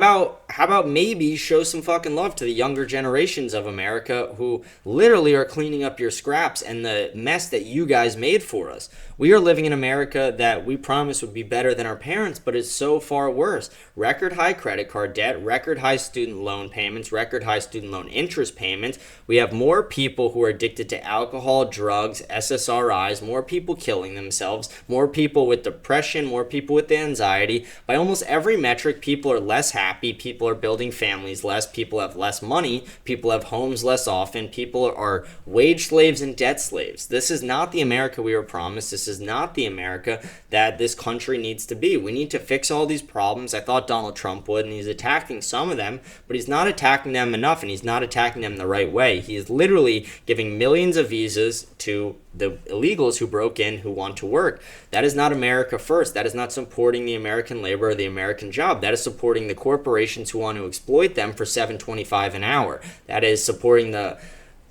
about maybe show some fucking love to the younger generations of America who literally are cleaning up your scraps and the mess that you guys made for us. We are living in America that we promised would be better than our parents, but is so far worse. Record high credit card debt, record high student loan payments, record high student loan interest payments. We have more people who are addicted to alcohol, drugs, SSRIs, more people killing themselves, more people with depression, more people with anxiety. By almost every metric, people are less happy, people are building families less, people have less money, people have homes less often, people are wage slaves and debt slaves. This is not the America we were promised. This is not the America that this country needs to be. We need to fix all these problems. I thought Donald Trump would, and he's attacking some of them, but he's not attacking them enough, and he's not attacking them the right way. He is literally giving millions of visas to the illegals who broke in, who want to work. That is not America first. That is not supporting the American labor or the American job. That is supporting the corporations who want to exploit them for $7.25 an hour. That is supporting the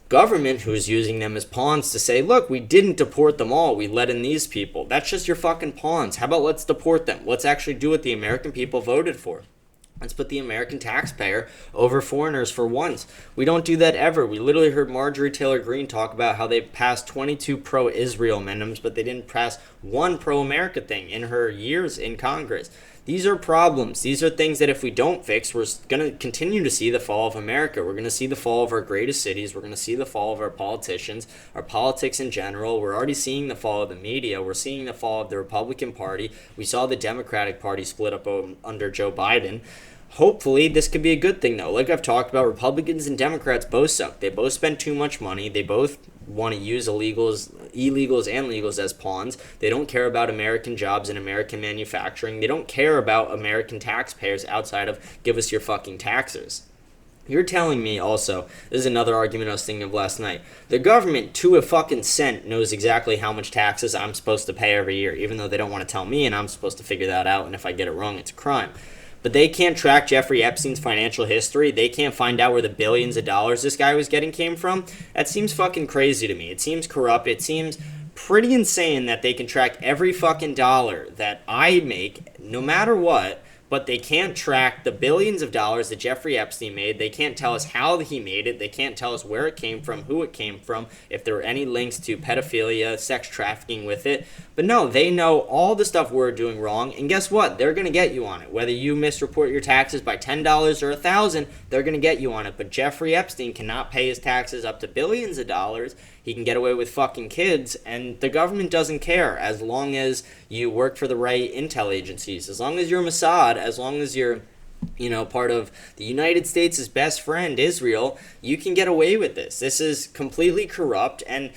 government who is using them as pawns to say, look, we didn't deport them all. We let in these people. That's just your fucking pawns. How about let's deport them? Let's actually do what the American people voted for. Let's put the American taxpayer over foreigners for once. We don't do that ever. We literally heard Marjorie Taylor Greene talk about how they passed 22 pro-Israel amendments, but they didn't pass one pro-America thing in her years in Congress. These are problems. These are things that if we don't fix, we're going to continue to see the fall of America. We're going to see the fall of our greatest cities. We're going to see the fall of our politicians, our politics in general. We're already seeing the fall of the media. We're seeing the fall of the Republican Party. We saw the Democratic Party split up under Joe Biden. Hopefully, this could be a good thing, though. Like I've talked about, Republicans and Democrats both suck. They both spend too much money. They both want to use illegals and legals as pawns. They don't care about American jobs and American manufacturing. They don't care about American taxpayers outside of give us your fucking taxes. You're telling me also, this is another argument I was thinking of last night, the government to a fucking cent knows exactly how much taxes I'm supposed to pay every year, even though they don't want to tell me and I'm supposed to figure that out, and if I get it wrong, it's a crime. But they can't track Jeffrey Epstein's financial history. They can't find out where the billions of dollars this guy was getting came from. That seems fucking crazy to me. It seems corrupt. It seems pretty insane that they can track every fucking dollar that I make, no matter what, but they can't track the billions of dollars that Jeffrey Epstein made. They can't tell us how he made it. They can't tell us where it came from, who it came from, if there were any links to pedophilia, sex trafficking with it. But no, they know all the stuff we're doing wrong, and guess what? They're going to get you on it. Whether you misreport your taxes by $10 or $1,000, they're going to get you on it. But Jeffrey Epstein cannot pay his taxes up to billions of dollars. He can get away with fucking kids, and the government doesn't care as long as you work for the right intel agencies. As long as you're Mossad, as long as you're, part of the United States' best friend, Israel, you can get away with this. This is completely corrupt, and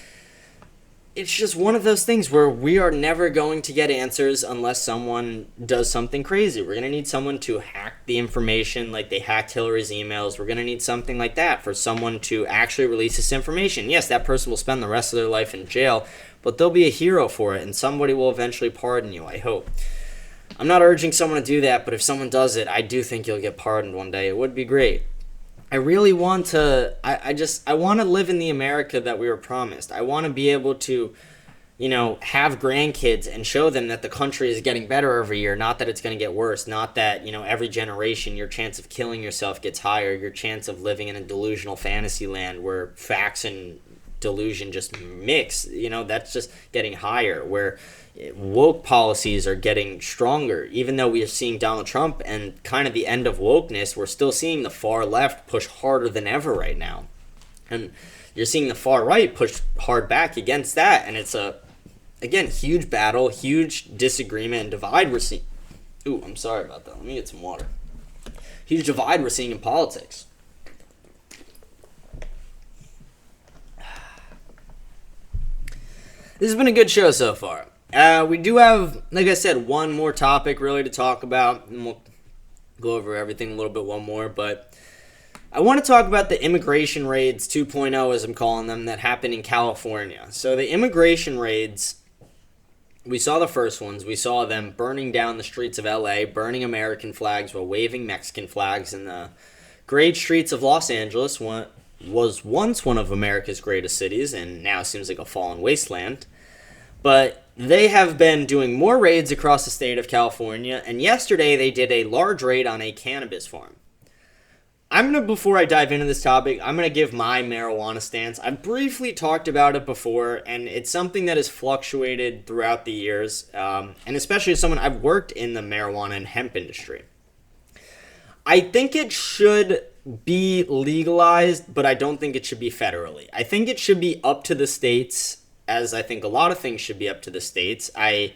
it's just one of those things where we are never going to get answers unless someone does something crazy. We're going to need someone to hack the information like they hacked Hillary's emails. We're going to need something like that for someone to actually release this information. Yes, that person will spend the rest of their life in jail, but they'll be a hero for it, and somebody will eventually pardon you, I hope. I'm not urging someone to do that, but if someone does it, I do think you'll get pardoned one day. It would be great. I really want to, I want to live in the America that we were promised. I want to be able to, have grandkids and show them that the country is getting better every year, not that it's going to get worse, not that, every generation your chance of killing yourself gets higher, your chance of living in a delusional fantasy land where facts and delusion just mix, that's just getting higher, where woke policies are getting stronger. Even though we are seeing Donald Trump and kind of the end of wokeness, we're still seeing the far left push harder than ever right now. And you're seeing the far right push hard back against that. And it's again, huge battle, huge disagreement and divide we're seeing. Ooh, I'm sorry about that. Let me get some water. Huge divide we're seeing in politics. This has been a good show so far. We do have, like I said, one more topic really to talk about, and we'll go over everything a little bit one more, but I want to talk about the immigration raids 2.0, as I'm calling them, that happened in California. So the immigration raids, we saw the first ones. We saw them burning down the streets of LA, burning American flags while waving Mexican flags in the great streets of Los Angeles, was once one of America's greatest cities, and now seems like a fallen wasteland. But they have been doing more raids across the state of California, and yesterday they did a large raid on a cannabis farm. Before I dive into this topic, I'm going to give my marijuana stance. I've briefly talked about it before, and it's something that has fluctuated throughout the years, and especially as someone, I've worked in the marijuana and hemp industry. I think it should be legalized, but I don't think it should be federally. I think it should be up to the states, as I think a lot of things should be up to the states. I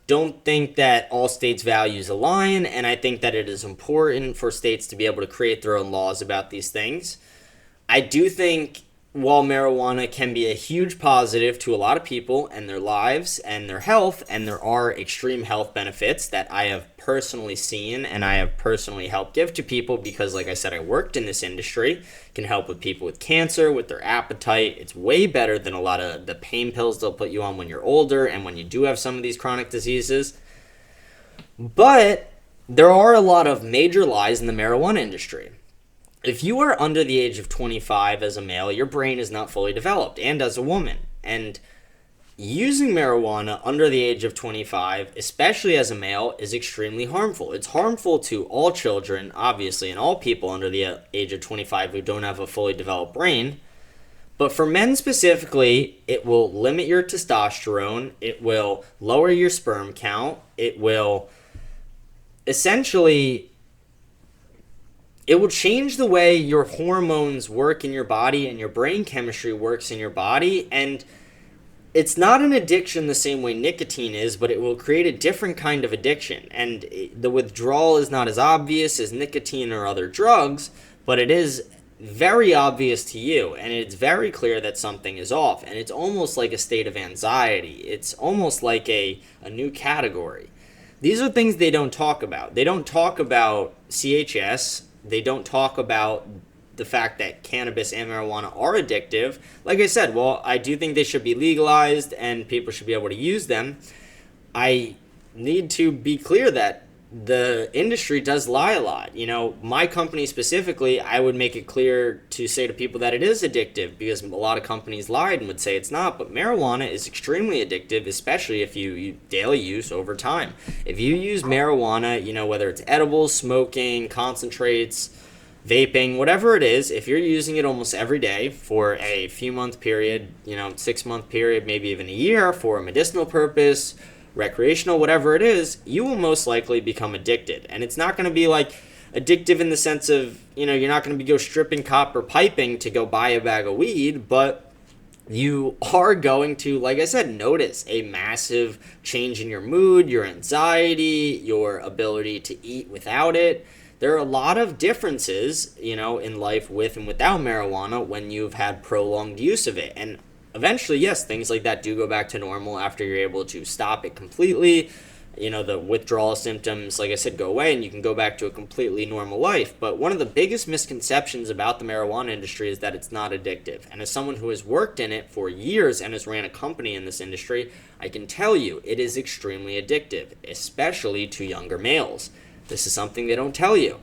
don't think that all states' values align, and I think that it is important for states to be able to create their own laws about these things. I do think while marijuana can be a huge positive to a lot of people and their lives and their health, and there are extreme health benefits that I have personally seen and I have personally helped give to people because, like I said, I worked in this industry. It can help with people with cancer, with their appetite. It's way better than a lot of the pain pills they'll put you on when you're older and when you do have some of these chronic diseases. But there are a lot of major lies in the marijuana industry. If you are under the age of 25 as a male, your brain is not fully developed, and as a woman. And using marijuana under the age of 25, especially as a male, is extremely harmful. It's harmful to all children, obviously, and all people under the age of 25 who don't have a fully developed brain. But for men specifically, it will limit your testosterone, it will lower your sperm count, it will essentially... it will change the way your hormones work in your body and your brain chemistry works in your body. And it's not an addiction the same way nicotine is, but it will create a different kind of addiction. And the withdrawal is not as obvious as nicotine or other drugs, but it is very obvious to you. And it's very clear that something is off. And it's almost like a state of anxiety. It's almost like a new category. These are things they don't talk about. They don't talk about CHS. They don't talk about the fact that cannabis and marijuana are addictive. Like I said, well, I do think they should be legalized and people should be able to use them. I need to be clear that the industry does lie a lot. You know, my company specifically, I would make it clear to say to people that it is addictive because a lot of companies lied and would say it's not. But marijuana is extremely addictive, especially if you daily use over time. If you use marijuana, you know, whether it's edibles, smoking, concentrates, vaping, whatever it is, if you're using it almost every day for a few month period, 6-month period, maybe even a year for a medicinal purpose, recreational, whatever it is, you will most likely become addicted. And it's not going to be like addictive in the sense of, you're not going to go stripping, copper piping to go buy a bag of weed, but you are going to, like I said, notice a massive change in your mood, your anxiety, your ability to eat without it. There are a lot of differences, in life with and without marijuana when you've had prolonged use of it. And eventually, yes, things like that do go back to normal after you're able to stop it completely. The withdrawal symptoms, like I said, go away and you can go back to a completely normal life. But one of the biggest misconceptions about the marijuana industry is that it's not addictive. And as someone who has worked in it for years and has ran a company in this industry, I can tell you it is extremely addictive, especially to younger males. This is something they don't tell you.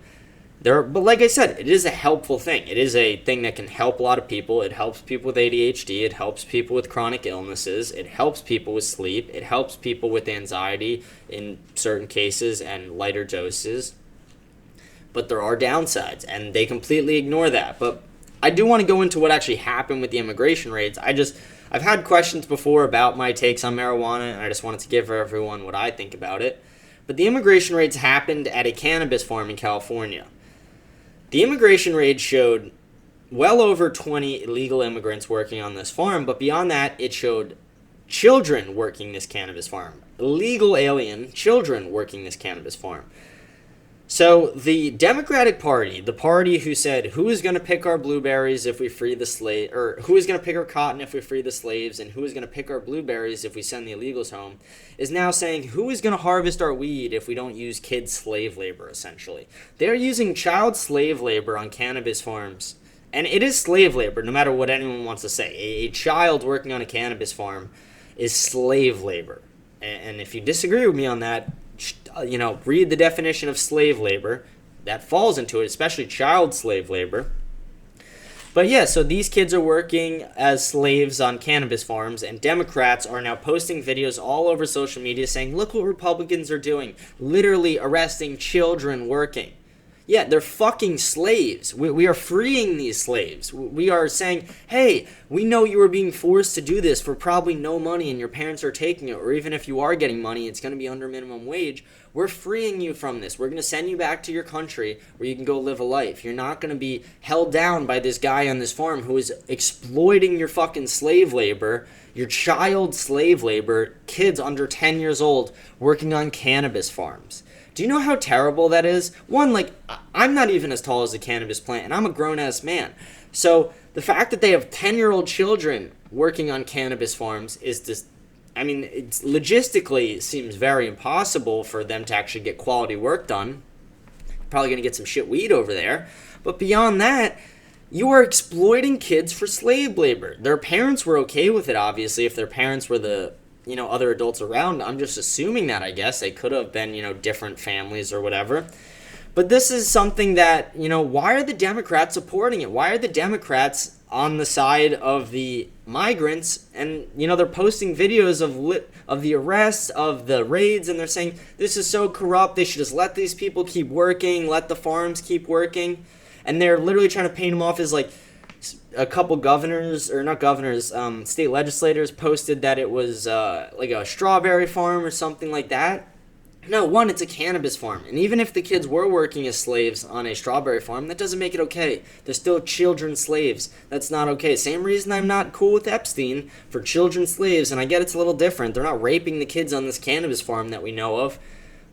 But like I said, it is a helpful thing. It is a thing that can help a lot of people. It helps people with ADHD. It helps people with chronic illnesses. It helps people with sleep. It helps people with anxiety in certain cases and lighter doses. But there are downsides, and they completely ignore that. But I do want to go into what actually happened with the immigration raids. I've had questions before about my takes on marijuana, and I just wanted to give everyone what I think about it. But the immigration raids happened at a cannabis farm in California. The immigration raid showed well over 20 illegal immigrants working on this farm, but beyond that, it showed children working this cannabis farm. Illegal alien children working this cannabis farm. So the Democratic Party, the party who said, who is going to pick our blueberries if we free the slave, or who is going to pick our cotton if we free the slaves, and who is going to pick our blueberries if we send the illegals home, is now saying, who is going to harvest our weed if we don't use kid slave labor, essentially. They're using child slave labor on cannabis farms. And it is slave labor, no matter what anyone wants to say. A child working on a cannabis farm is slave labor. And if you disagree with me on that, read the definition of slave labor. That falls into it, especially child slave labor. But yeah, so these kids are working as slaves on cannabis farms, and Democrats are now posting videos all over social media saying, look what Republicans are doing, literally arresting children working. Yeah, they're fucking slaves. We are freeing these slaves. We are saying, hey, we know you are being forced to do this for probably no money and your parents are taking it, or even if you are getting money, it's going to be under minimum wage. We're freeing you from this. We're going to send you back to your country where you can go live a life. You're not going to be held down by this guy on this farm who is exploiting your fucking slave labor, your child slave labor, kids under 10 years old working on cannabis farms. Do you know how terrible that is? One, like, I'm not even as tall as a cannabis plant, and I'm a grown-ass man. So the fact that they have 10-year-old children working on cannabis farms is just, I mean, it's logistically seems very impossible for them to actually get quality work done. Probably going to get some shit weed over there. But beyond that, you are exploiting kids for slave labor. Their parents were okay with it, obviously, if their parents were the other adults around. I'm just assuming that, I guess. They could have been, different families or whatever. But this is something that, why are the Democrats supporting it? Why are the Democrats on the side of the migrants? And, they're posting videos of the arrests, of the raids, and they're saying, this is so corrupt, they should just let these people keep working, let the farms keep working. And they're literally trying to paint them off as, like, a couple governors, or not governors, state legislators posted that it was like a strawberry farm or something like that. No, one, it's a cannabis farm. And even if the kids were working as slaves on a strawberry farm, that doesn't make it okay. They're still children slaves. That's not okay. Same reason I'm not cool with Epstein for children slaves. And I get it's a little different. They're not raping the kids on this cannabis farm that we know of.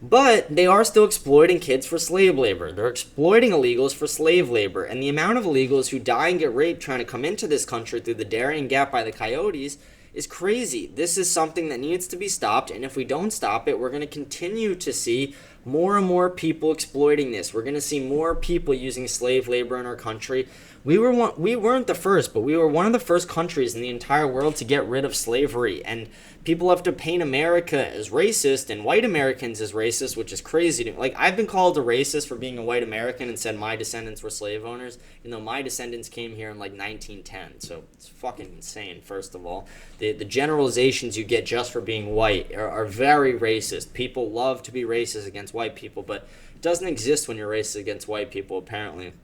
But they are still exploiting kids for slave labor. They're exploiting illegals for slave labor. And the amount of illegals who die and get raped trying to come into this country through the Darien Gap by the coyotes is crazy. This is something that needs to be stopped. And if we don't stop it, we're going to continue to see more and more people exploiting this. We're going to see more people using slave labor in our country. We weren't the first, but we were one of the first countries in the entire world to get rid of slavery. And people have to paint America as racist and white Americans as racist, which is crazy. Like, I've been called a racist for being a white American and said my descendants were slave owners, even though my descendants came here in like 1910. So it's fucking insane, first of all. The generalizations you get just for being white are very racist. People love to be racist against white people, but it doesn't exist when you're racist against white people, apparently.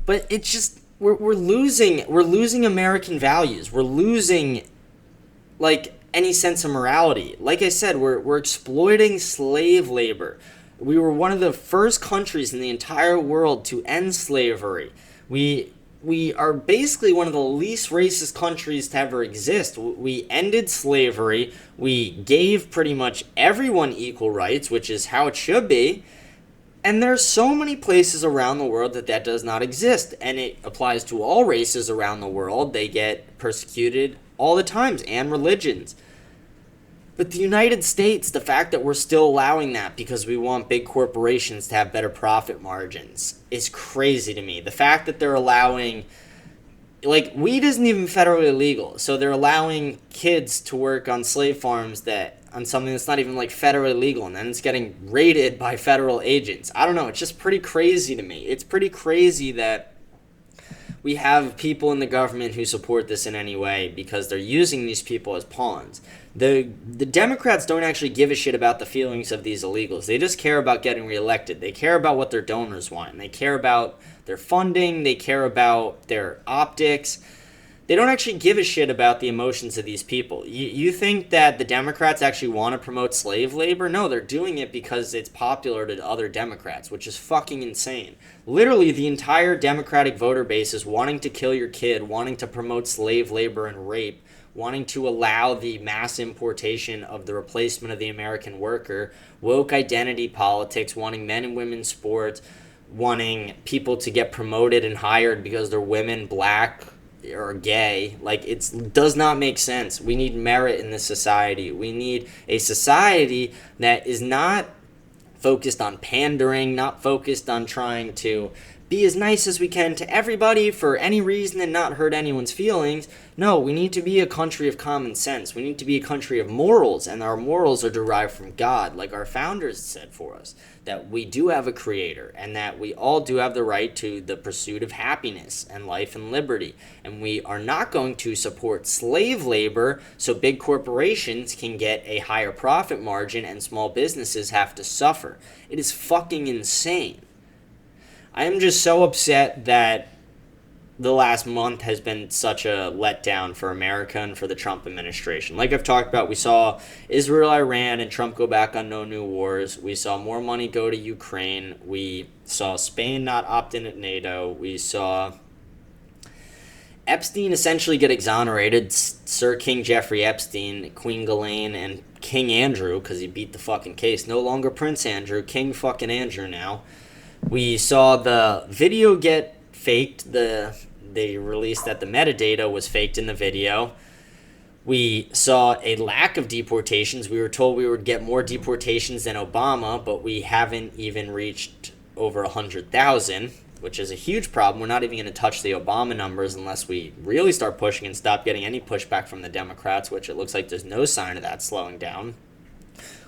But it's just, we're losing American values. We're losing, like, any sense of morality. Like I said, we're exploiting slave labor. We were one of the first countries in the entire world to end slavery. We are basically one of the least racist countries to ever exist. We ended slavery. We gave pretty much everyone equal rights, which is how it should be. And there's so many places around the world that does not exist. And it applies to all races around the world. They get persecuted all the times, and religions. But the United States, the fact that we're still allowing that because we want big corporations to have better profit margins is crazy to me. The fact that they're allowing, like, weed isn't even federally legal. So they're allowing kids to work on slave farms on something that's not even like federally legal, and then it's getting raided by federal agents. I don't know, it's just pretty crazy to me. It's pretty crazy that we have people in the government who support this in any way because they're using these people as pawns. The Democrats don't actually give a shit about the feelings of these illegals. They just care about getting reelected. They care about what their donors want. And they care about their funding. They care about their optics. They don't actually give a shit about the emotions of these people. You think that the Democrats actually want to promote slave labor? No, they're doing it because it's popular to other Democrats, which is fucking insane. Literally, the entire Democratic voter base is wanting to kill your kid, wanting to promote slave labor and rape, wanting to allow the mass importation of the replacement of the American worker, woke identity politics, wanting men and women's sports, wanting people to get promoted and hired because they're women, black, or gay. Like, it does not make sense. We need merit in this society. We need a society that is not focused on pandering, not focused on trying to be as nice as we can to everybody for any reason and not hurt anyone's feelings. No, we need to be a country of common sense. We need to be a country of morals, and our morals are derived from God, like our founders said for us, that we do have a creator, and that we all do have the right to the pursuit of happiness and life and liberty. And we are not going to support slave labor so big corporations can get a higher profit margin and small businesses have to suffer. It is fucking insane. I am just so upset that the last month has been such a letdown for America and for the Trump administration. Like I've talked about, we saw Israel, Iran, and Trump go back on no new wars. We saw more money go to Ukraine. We saw Spain not opt in at NATO. We saw Epstein essentially get exonerated. Sir King Jeffrey Epstein, Queen Ghislaine, and King Andrew, because he beat the fucking case. No longer Prince Andrew, King fucking Andrew now. We saw the video get faked. They released that the metadata was faked in the video. We saw a lack of deportations. We were told we would get more deportations than Obama, but we haven't even reached over 100,000, which is a huge problem. We're not even going to touch the Obama numbers unless we really start pushing and stop getting any pushback from the Democrats, which it looks like there's no sign of that slowing down.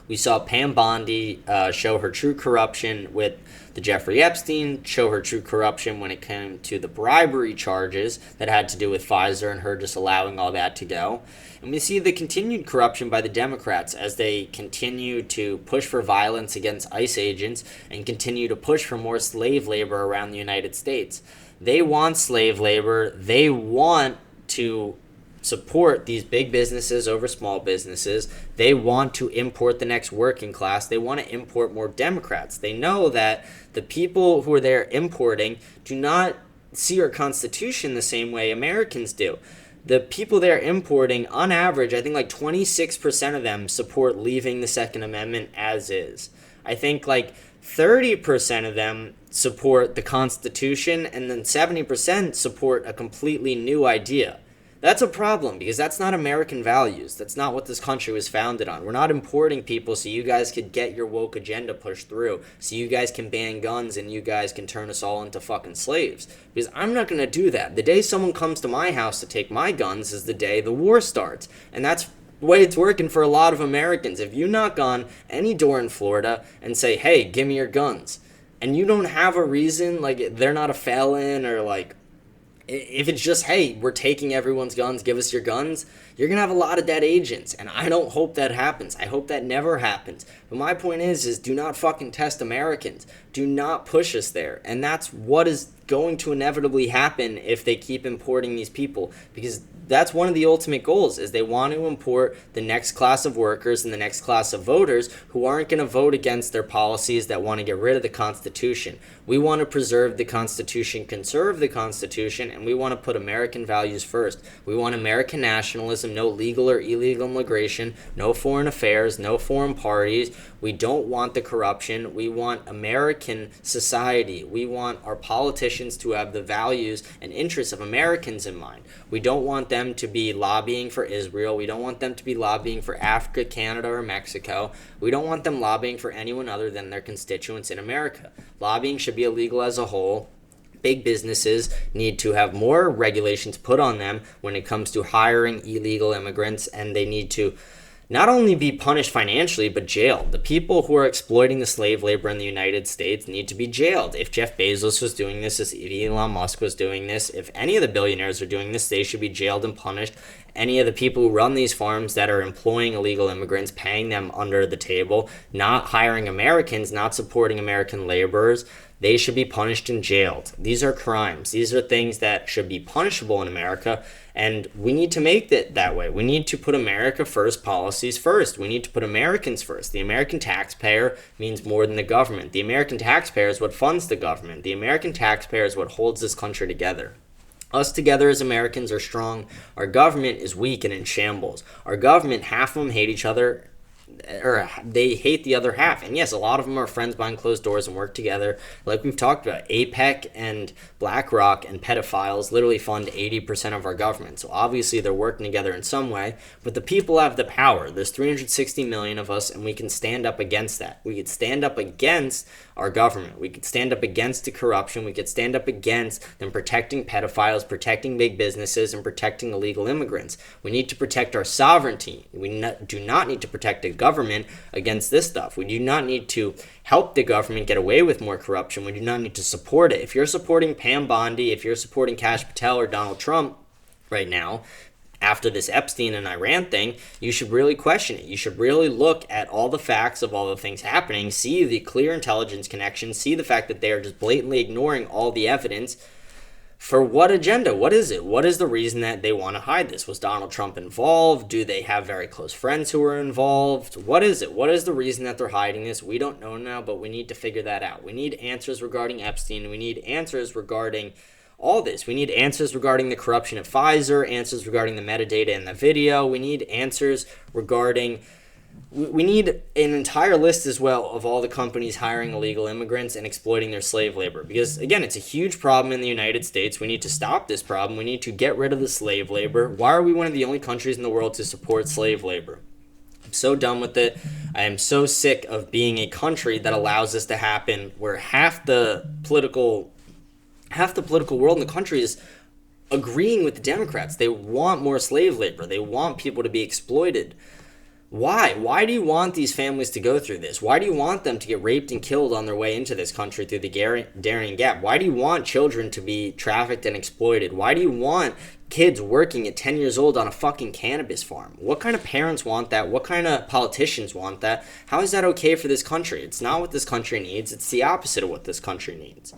We saw Pam Bondi show her true corruption with the Jeffrey Epstein, show her true corruption when it came to the bribery charges that had to do with Pfizer and her just allowing all that to go. And we see the continued corruption by the Democrats as they continue to push for violence against ICE agents and continue to push for more slave labor around the United States. They want slave labor. They want to support these big businesses over small businesses. They want to import the next working class. They want to import more Democrats. They know that the people who are there importing do not see our Constitution the same way Americans do. The people they're importing, on average, I think like 26% of them support leaving the Second Amendment as is. I think like 30% of them support the Constitution, and then 70% support a completely new idea. That's a problem because that's not American values. That's not what this country was founded on. We're not importing people so you guys could get your woke agenda pushed through, so you guys can ban guns and you guys can turn us all into fucking slaves. Because I'm not going to do that. The day someone comes to my house to take my guns is the day the war starts. And that's the way it's working for a lot of Americans. If you knock on any door in Florida and say, hey, give me your guns, and you don't have a reason, like they're not a felon or like, if it's just, hey, we're taking everyone's guns, give us your guns, you're going to have a lot of dead agents. And I don't hope that happens. I hope that never happens. But my point is do not fucking test Americans. Do not push us there. And that's what is going to inevitably happen if they keep importing these people. Because that's one of the ultimate goals, is they want to import the next class of workers and the next class of voters who aren't going to vote against their policies that want to get rid of the Constitution. We want to preserve the Constitution, conserve the Constitution, and we want to put American values first. We want American nationalism, no legal or illegal immigration, no foreign affairs, no foreign parties. We don't want the corruption. We want American society. We want our politicians to have the values and interests of Americans in mind. We don't want them to be lobbying for Israel. We don't want them to be lobbying for Africa, Canada, or Mexico. We don't want them lobbying for anyone other than their constituents in America. Lobbying should be illegal as a whole. Big businesses need to have more regulations put on them when it comes to hiring illegal immigrants, and they need to not only be punished financially, but jailed. The people who are exploiting the slave labor in the United States need to be jailed. If Jeff Bezos was doing this, if Elon Musk was doing this, if any of the billionaires are doing this, they should be jailed and punished. Any of the people who run these farms that are employing illegal immigrants, paying them under the table, not hiring Americans, not supporting American laborers, they should be punished and jailed. These are crimes. These are things that should be punishable in America, and we need to make it that way. We need to put America first, policies first. We need to put Americans first. The American taxpayer means more than the government. The American taxpayer is what funds the government. The American taxpayer is what holds this country together. Us together as Americans are strong. Our government is weak and in shambles. Our government, half of them hate each other, or they hate the other half. And yes, a lot of them are friends behind closed doors and work together. Like we've talked about, APEC and BlackRock and pedophiles literally fund 80% of our government. So obviously they're working together in some way, but the people have the power. There's 360 million of us, and we can stand up against that. We could stand up against our government. We could stand up against the corruption. We could stand up against them protecting pedophiles, protecting big businesses, and protecting illegal immigrants. We need to protect our sovereignty. We do not need to protect the government against this stuff. We do not need to help the government get away with more corruption. We do not need to support it. If you're supporting Pam Bondi, if you're supporting Kash Patel or Donald Trump right now, after this Epstein and Iran thing, you should really question it. You should really look at all the facts of all the things happening, see the clear intelligence connection, see the fact that they are just blatantly ignoring all the evidence. For what agenda? What is it? What is the reason that they want to hide this? Was Donald Trump involved? Do they have very close friends who are involved? What is it? What is the reason that they're hiding this? We don't know now, but we need to figure that out. We need answers regarding Epstein. We need answers regarding all this. We need answers regarding the corruption at Pfizer, answers regarding the metadata in the video. We need answers regarding... We need an entire list as well of all the companies hiring illegal immigrants and exploiting their slave labor. Because, again, it's a huge problem in the United States. We need to stop this problem. We need to get rid of the slave labor. Why are we one of the only countries in the world to support slave labor? I'm so done with it. I am so sick of being a country that allows this to happen, where half the political world in the country is agreeing with the Democrats. They want more slave labor. They want people to be exploited. Why? Why do you want these families to go through this? Why do you want them to get raped and killed on their way into this country through the Darien Gap? Why do you want children to be trafficked and exploited? Why do you want kids working at 10 years old on a fucking cannabis farm? What kind of parents want that? What kind of politicians want that? How is that okay for this country? It's not what this country needs. It's the opposite of what this country needs.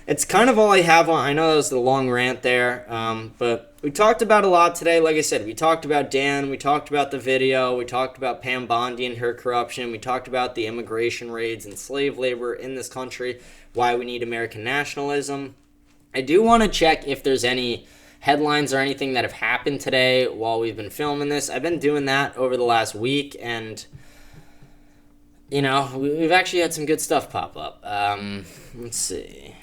It's kind of all I have on. I know that was the long rant there, but we talked about a lot today. Like I said, we talked about Dan, we talked about the video, we talked about Pam Bondi and her corruption, we talked about the immigration raids and slave labor in this country, why we need American nationalism. I do want to check if there's any headlines or anything that have happened today while we've been filming this. I've been doing that over the last week, and you know, we've actually had some good stuff pop up. Let's see.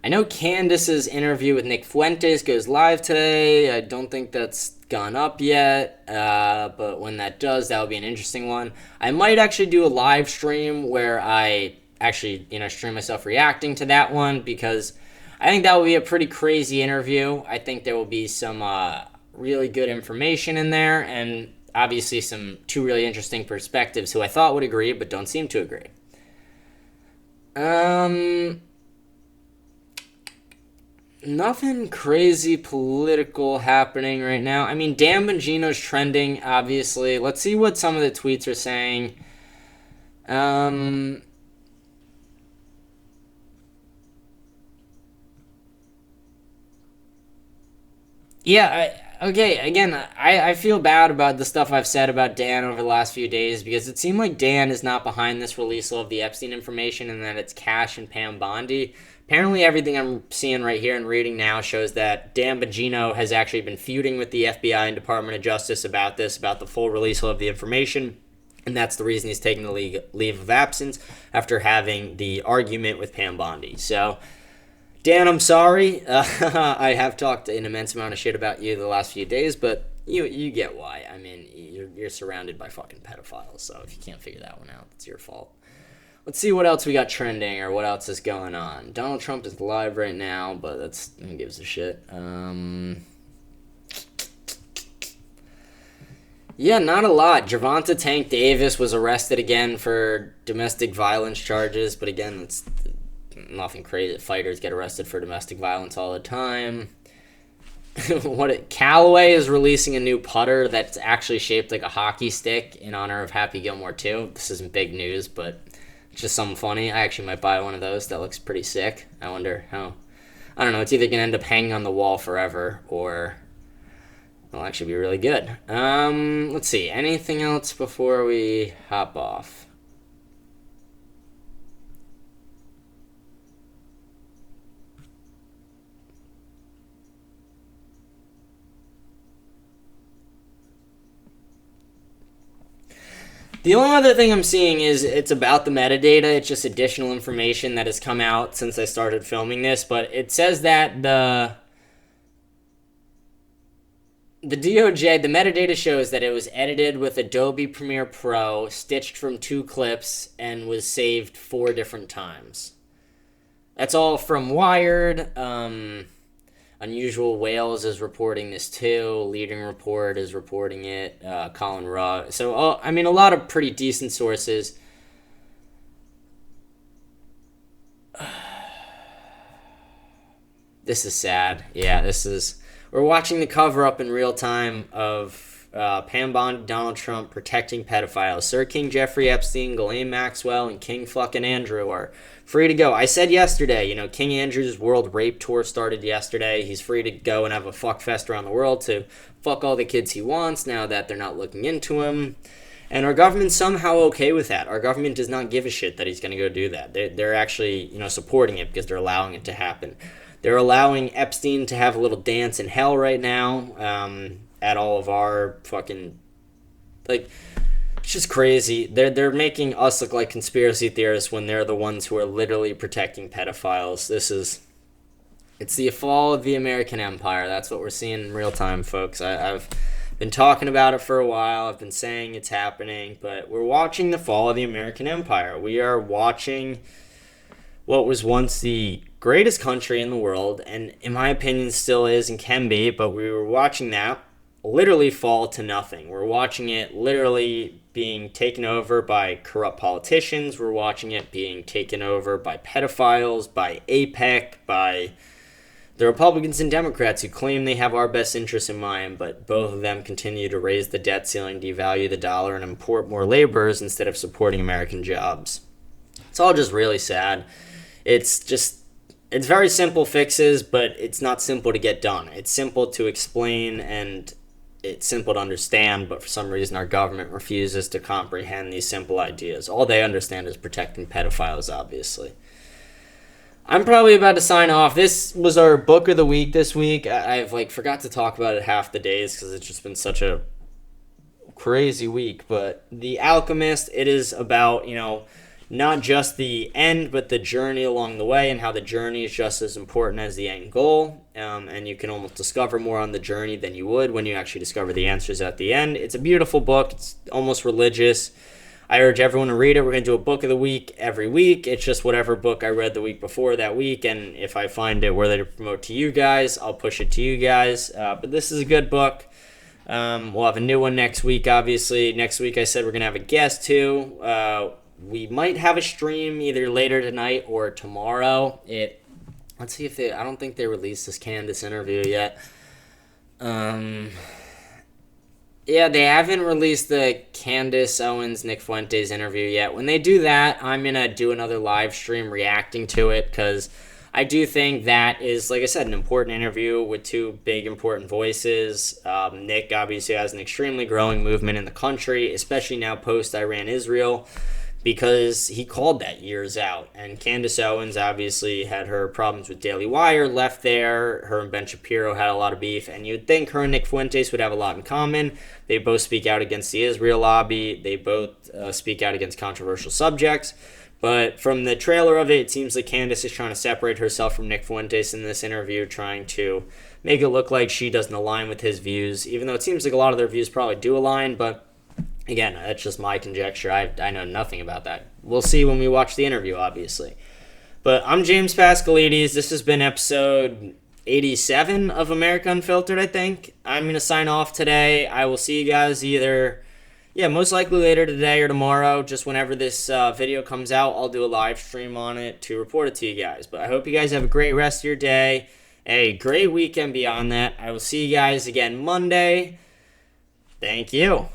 I know Candace's interview with Nick Fuentes goes live today. I don't think that's gone up yet, but when that does, that'll be an interesting one. I might actually do a live stream where I actually, stream myself reacting to that one, because I think that will be a pretty crazy interview. I think there will be some really good information in there, and obviously two really interesting perspectives who I thought would agree but don't seem to agree. Nothing crazy political happening right now. I mean, Dan Bongino's trending, obviously. Let's see what some of the tweets are saying. I feel bad about the stuff I've said about Dan over the last few days, because it seemed like Dan is not behind this release of the Epstein information, and that it's Cash and Pam Bondi. Apparently everything I'm seeing right here and reading now shows that Dan Bongino has actually been feuding with the FBI and Department of Justice about the full release of the information, and that's the reason he's taking the leave of absence after having the argument with Pam Bondi. So, Dan, I'm sorry. I have talked an immense amount of shit about you the last few days, but you get why. I mean, you're surrounded by fucking pedophiles, so if you can't figure that one out, it's your fault. Let's see what else we got trending, or what else is going on. Donald Trump is live right now, but who gives a shit. Yeah, not a lot. Gervonta Tank Davis was arrested again for domestic violence charges, but again, it's nothing crazy. Fighters get arrested for domestic violence all the time. Callaway is releasing a new putter that's actually shaped like a hockey stick in honor of Happy Gilmore 2. This isn't big news, but it's just something funny. I actually might buy one of those. That looks pretty sick. I wonder how. I don't know. It's either going to end up hanging on the wall forever, or it'll actually be really good. Let's see. Anything else before we hop off? The only other thing I'm seeing is it's about the metadata. It's just additional information that has come out since I started filming this. But it says that the DOJ, the metadata shows that it was edited with Adobe Premiere Pro, stitched from 2 clips, and was saved 4 different times. That's all from Wired. Unusual Whales is reporting this too. Leading Report is reporting it. Colin Raw. So, a lot of pretty decent sources. This is sad. Yeah, we're watching the cover-up in real time of Pam Bondi, Donald Trump protecting pedophiles. Sir King Jeffrey Epstein, Ghislaine Maxwell, and King fucking Andrew are free to go. I said yesterday, King Andrew's world rape tour started yesterday. He's free to go and have a fuck fest around the world to fuck all the kids he wants now that they're not looking into him. And our government's somehow okay with that. Our government does not give a shit that he's going to go do that. They're actually, supporting it because they're allowing it to happen. They're allowing Epstein to have a little dance in hell right now at all of our fucking, it's just crazy. They're making us look like conspiracy theorists when they're the ones who are literally protecting pedophiles. It's the fall of the American empire. That's what we're seeing in real time, folks. I've been talking about it for a while. I've been saying it's happening, but we're watching the fall of the American empire. We are watching what was once the greatest country in the world, and in my opinion still is and can be, but we were watching that literally fall to nothing. We're watching it literally being taken over by corrupt politicians. We're watching it being taken over by pedophiles, by APEC, by the Republicans and Democrats who claim they have our best interests in mind, but both of them continue to raise the debt ceiling, devalue the dollar, and import more laborers instead of supporting American jobs. It's all just really sad. It's very simple fixes, but it's not simple to get done. It's simple to explain and it's simple to understand, but for some reason our government refuses to comprehend these simple ideas. All they understand is protecting pedophiles, obviously. I'm probably about to sign off. This was our book of the week this week. I've forgot to talk about it half the days because it's just been such a crazy week. But The Alchemist, it is about, not just the end, but the journey along the way, and how the journey is just as important as the end goal. And you can almost discover more on the journey than you would when you actually discover the answers at the end. It's a beautiful book. It's almost religious. I urge everyone to read it. We're going to do a book of the week every week. It's just whatever book I read the week before that week, and if I find it worthy to promote to you guys, I'll push it to you guys. But this is a good book. We'll have a new one next week, obviously. Next week I said we're going to have a guest too. We might have a stream either later tonight or tomorrow. Let's see if I don't think they released this Cannabis interview yet. Yeah, they haven't released the Candace Owens, Nick Fuentes interview yet. When they do that, I'm going to do another live stream reacting to it because I do think that is, like I said, an important interview with two big, important voices. Nick obviously has an extremely growing movement in the country, especially now post-Iran-Israel, because he called that years out. And Candace Owens obviously had her problems with Daily Wire, left there. Her and Ben Shapiro had a lot of beef, and you'd think her and Nick Fuentes would have a lot in common. They both speak out against the Israel lobby. They both speak out against controversial subjects. But from the trailer of it, it seems like Candace is trying to separate herself from Nick Fuentes in this interview, trying to make it look like she doesn't align with his views, even though it seems like a lot of their views probably do align, but again, that's just my conjecture. I know nothing about that. We'll see when we watch the interview, obviously. But I'm James Pascalides. This has been episode 87 of America Unfiltered, I think. I'm going to sign off today. I will see you guys most likely later today or tomorrow. Just whenever this video comes out, I'll do a live stream on it to report it to you guys. But I hope you guys have a great rest of your day, a great weekend beyond that. I will see you guys again Monday. Thank you.